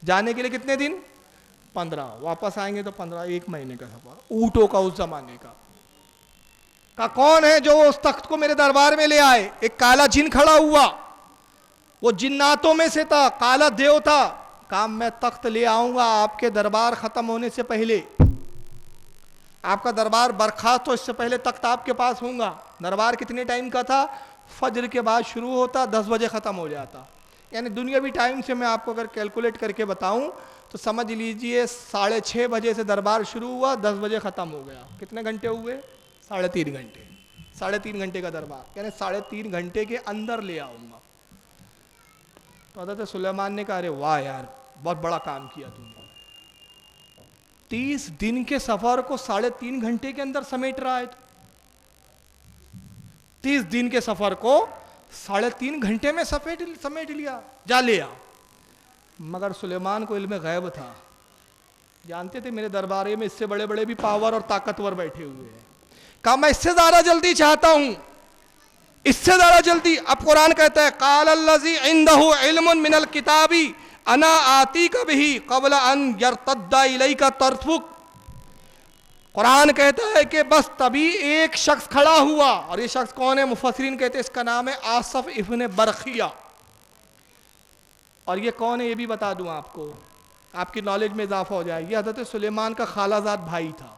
جانے کے لیے کتنے دن؟ 15، واپس آئیں گے تو 15، 1 مہینے کا سفر اونٹوں کا اس زمانے کا کون ہے جو اس تخت کو میرے دربار میں لے آئے؟ ایک کالا جن کھڑا ہوا، وہ جناتوں میں سے تھا، کالا دیو تھا، کہا میں تخت لے آؤں گا آپ کے دربار ختم ہونے سے پہلے، آپ کا دربار برخاست تو اس سے پہلے تخت آپ کے پاس ہوں گا۔ دربار کتنے ٹائم کا تھا؟ فجر کے بعد شروع ہوتا، 10 بجے ختم ہو جاتا، یعنی دنیاوی ٹائم سے میں آپ کو اگر کیلکولیٹ کر کے بتاؤں تو سمجھ لیجئے 6:30 بجے سے دربار شروع ہوا، 10 بجے ختم ہو گیا۔ کتنے گھنٹے ہوئے؟ 3.5 گھنٹے، 3.5 گھنٹے کا دربار، یعنی 3.5 گھنٹے کے اندر لے آؤں گا۔ تو حضرت سلیمان نے کہا ارے واہ یار، بہت بڑا کام کیا تم نے، 30 دن کے سفر کو 3.5 گھنٹے کے اندر سمیٹ رہا ہے تو 30 دن کے سفر کو 3.5 گھنٹے میں سمیٹ لیا، جا لیا۔ مگر سلیمان کو علم غیب تھا، جانتے تھے میرے دربارے میں اس سے بڑے بڑے بھی پاور اور طاقتور بیٹھے ہوئے ہیں، کہا میں اس سے زیادہ جلدی چاہتا ہوں، اس سے زیادہ جلدی۔ اب قرآن کہتا ہے قال الذی عندہ علم من الکتاب انا آتیک بہ قبل ان یرتد الیک طرفک۔ قرآن کہتا ہے کہ بس تبھی ایک شخص کھڑا ہوا، اور یہ شخص کون ہے؟ مفسرین کہتے ہیں اس کا نام ہے آصف ابن برخیہ۔ اور یہ کون ہے یہ بھی بتا دوں آپ کو، آپ کی نالج میں اضافہ ہو جائے۔ یہ حضرت سلیمان کا خالہ زاد بھائی تھا،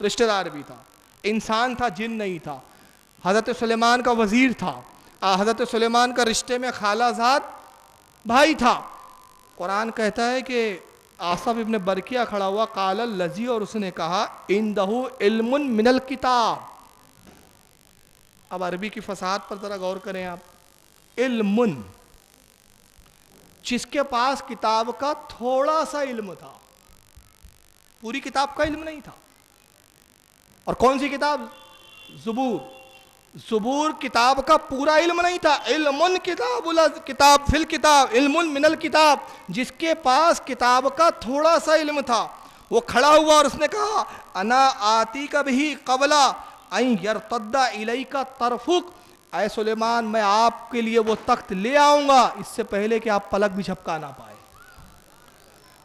رشتہ دار بھی تھا، انسان تھا، جن نہیں تھا، حضرت سلیمان کا وزیر تھا، حضرت سلیمان کا رشتے میں خالہ زاد بھائی تھا۔ قرآن کہتا ہے کہ آصف ابن برکیہ کھڑا ہوا، قال الذی، اور اس نے کہا عندہ علم من الکتاب۔ اب عربی کی فصاحت پر ذرا غور کریں آپ، علم، جس کے پاس کتاب کا تھوڑا سا علم تھا، پوری کتاب کا علم نہیں تھا۔ اور کون سی کتاب؟ زبور۔ زبور کتاب کا پورا علم نہیں تھا، علم کتاب فی الکتاب، علم من الکتاب، جس کے پاس کتاب کا تھوڑا سا علم تھا، وہ کھڑا ہوا اور اس نے کہا انا آتی کا بھی قبل ان یرتد الیک طرفک، اے سلیمان میں آپ کے لیے وہ تخت لے آؤں گا اس سے پہلے کہ آپ پلک بھی جھپکا نہ پائے،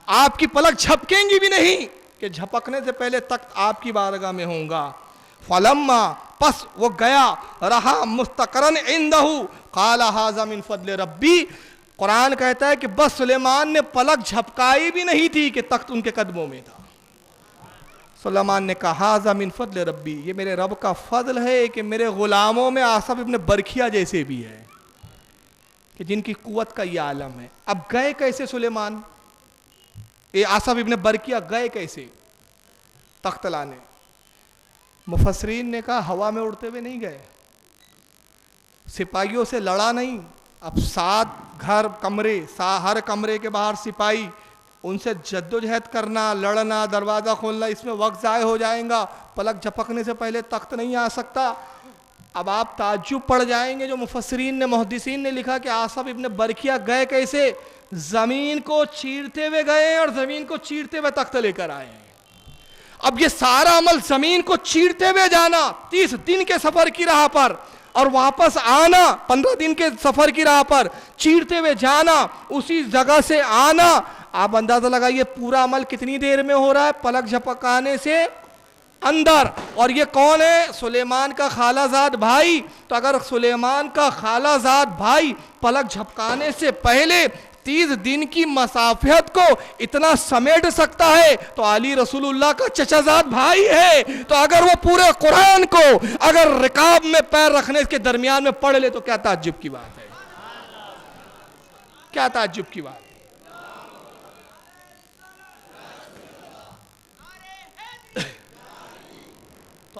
آپ کی پلک جھپکیں گی بھی نہیں کہ جھپکنے سے پہلے تخت آپ کی بارگاہ میں ہوں گا۔ فلما، پس وہ گیا، رہا مستقرن عندہ، قال ھذا من فضل ربی۔ قرآن کہتا ہے کہ بس سلیمان نے پلک جھپکائی بھی نہیں تھی کہ تخت ان کے قدموں میں تھا۔ سلیمان نے کہا ھذا من فضل ربی، یہ میرے رب کا فضل ہے کہ میرے غلاموں میں آصف ابن برکیہ جیسے بھی ہے کہ جن کی قوت کا یہ عالم ہے۔ اب گئے کیسے سلیمان؟ یہ آصف ابن برکیہ گئے کیسے تخت لانے؟ مفسرین نے کہا ہوا میں اڑتے ہوئے نہیں گئے، سپاہیوں سے لڑا نہیں، اب 7 گھر کمرے، ہر کمرے کے باہر سپاہی، ان سے جدوجہد کرنا، لڑنا، دروازہ کھولنا، اس میں وقت ضائع ہو جائیں گا، پلک جھپکنے سے پہلے تخت نہیں آ سکتا۔ اب آپ تعجب پڑ جائیں گے جو مفسرین نے، محدثین نے لکھا کہ آصف ابن برکیہ گئے کیسے؟ زمین کو چیرتے ہوئے گئے اور زمین کو چیرتے ہوئے تخت لے کر آئے ہیں۔ اب یہ سارا عمل زمین کو چیرتے ہوئے جانا 30 دن کے سفر کی راہ پر، اور واپس آنا 15 دن کے سفر کی راہ پر، چیرتے ہوئے جانا، اسی جگہ سے آنا، آپ اندازہ لگائیے پورا عمل کتنی دیر میں ہو رہا ہے؟ پلک جھپکانے سے اندر۔ اور یہ کون ہے؟ سلیمان کا خالہ زاد بھائی۔ تو اگر سلیمان کا خالہ زاد بھائی پلک جھپکانے سے پہلے 30 دن کی مسافت کو اتنا سمیٹ سکتا ہے تو علی رسول اللہ کا چچا زاد بھائی ہے، تو اگر وہ پورے قرآن کو اگر رکاب میں پیر رکھنے کے درمیان میں پڑھ لے تو کیا تعجب کی بات ہے؟ کیا تعجب کی بات ہے؟ تو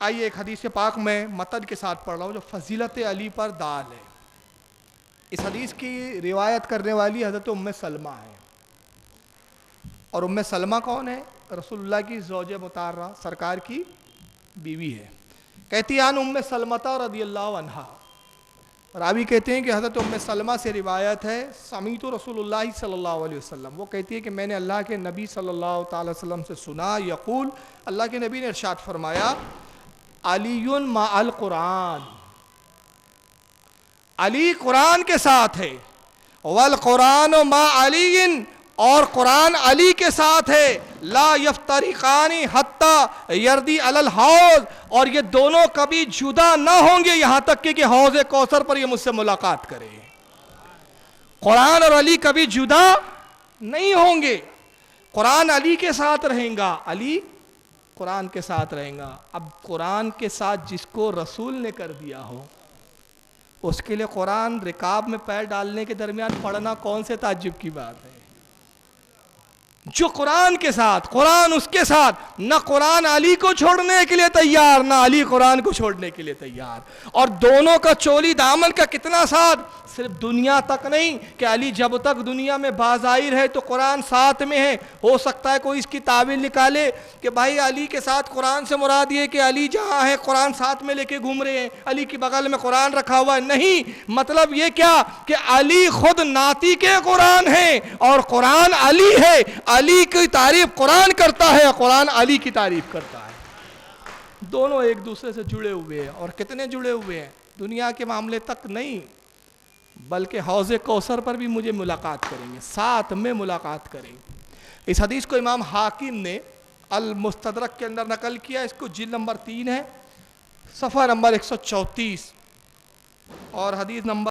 آئیے ایک حدیث پاک میں متن کے ساتھ پڑھ رہا ہوں جو فضیلت علی پر دال ہے۔ اس حدیث کی روایت کرنے والی حضرت ام سلمہ ہے، اور ام سلمہ کون ہے؟ رسول اللہ کی زوج مطہرہ سرکار کی بیوی ہے۔ کہتی ہے ام سلمہ رضی اللہ عنہا، راوی کہتے ہیں کہ حضرت ام سلمہ سے روایت ہے سمیت رسول اللہ صلی اللہ علیہ وسلم، وہ کہتی ہے کہ میں نے اللہ کے نبی صلی اللہ تعالی وسلم سے سنا یقول، اللہ کے نبی نے ارشاد فرمایا علی مع القرآن، علی قرآن کے ساتھ ہے، والقرآن مع علی، اور قرآن علی کے ساتھ ہے، لا یفترقان حتی یردی علی الحوض، اور یہ دونوں کبھی جدا نہ ہوں گے یہاں تک کہ حوض کوثر پر یہ مجھ سے ملاقات کرے۔ قرآن اور علی کبھی جدا نہیں ہوں گے، قرآن علی کے ساتھ رہیں گا، علی قرآن کے ساتھ رہیں گا۔ اب قرآن کے ساتھ جس کو رسول نے کر دیا ہو اس کے لیے قرآن رکاب میں پیر ڈالنے کے درمیان پڑھنا کون سے تعجب کی بات ہے؟ جو قرآن کے ساتھ، قرآن اس کے ساتھ، نہ قرآن علی کو چھوڑنے کے لیے تیار نہ علی قرآن کو چھوڑنے کے لیے تیار، اور دونوں کا چولی دامن کا کتنا ساتھ، صرف دنیا تک نہیں کہ علی جب تک دنیا میں باظاہر ہے تو قرآن ساتھ میں ہے۔ ہو سکتا ہے کوئی اس کی تعویل نکالے کہ بھائی علی کے ساتھ قرآن سے مراد یہ کہ علی جہاں ہے قرآن ساتھ میں لے کے گھوم رہے ہیں، علی کی بغل میں قرآن رکھا ہوا ہے، نہیں، مطلب یہ کیا کہ علی خود ناطق کے قرآن ہے اور قرآن علی ہے، علی کی تعریف قرآن کرتا ہے، قرآن علی کی تعریف کرتا ہے، دونوں ایک دوسرے سے جڑے ہوئے ہیں، اور کتنے جڑے ہوئے ہیں، دنیا کے معاملے تک نہیں بلکہ حوض کوثر پر بھی مجھے ملاقات کریں گے، ساتھ میں ملاقات کریں گے۔ اس حدیث کو امام حاکم نے المستدرک کے اندر نقل کیا، اس کو جلد نمبر 3 ہے، صفحہ نمبر 134 اور حدیث نمبر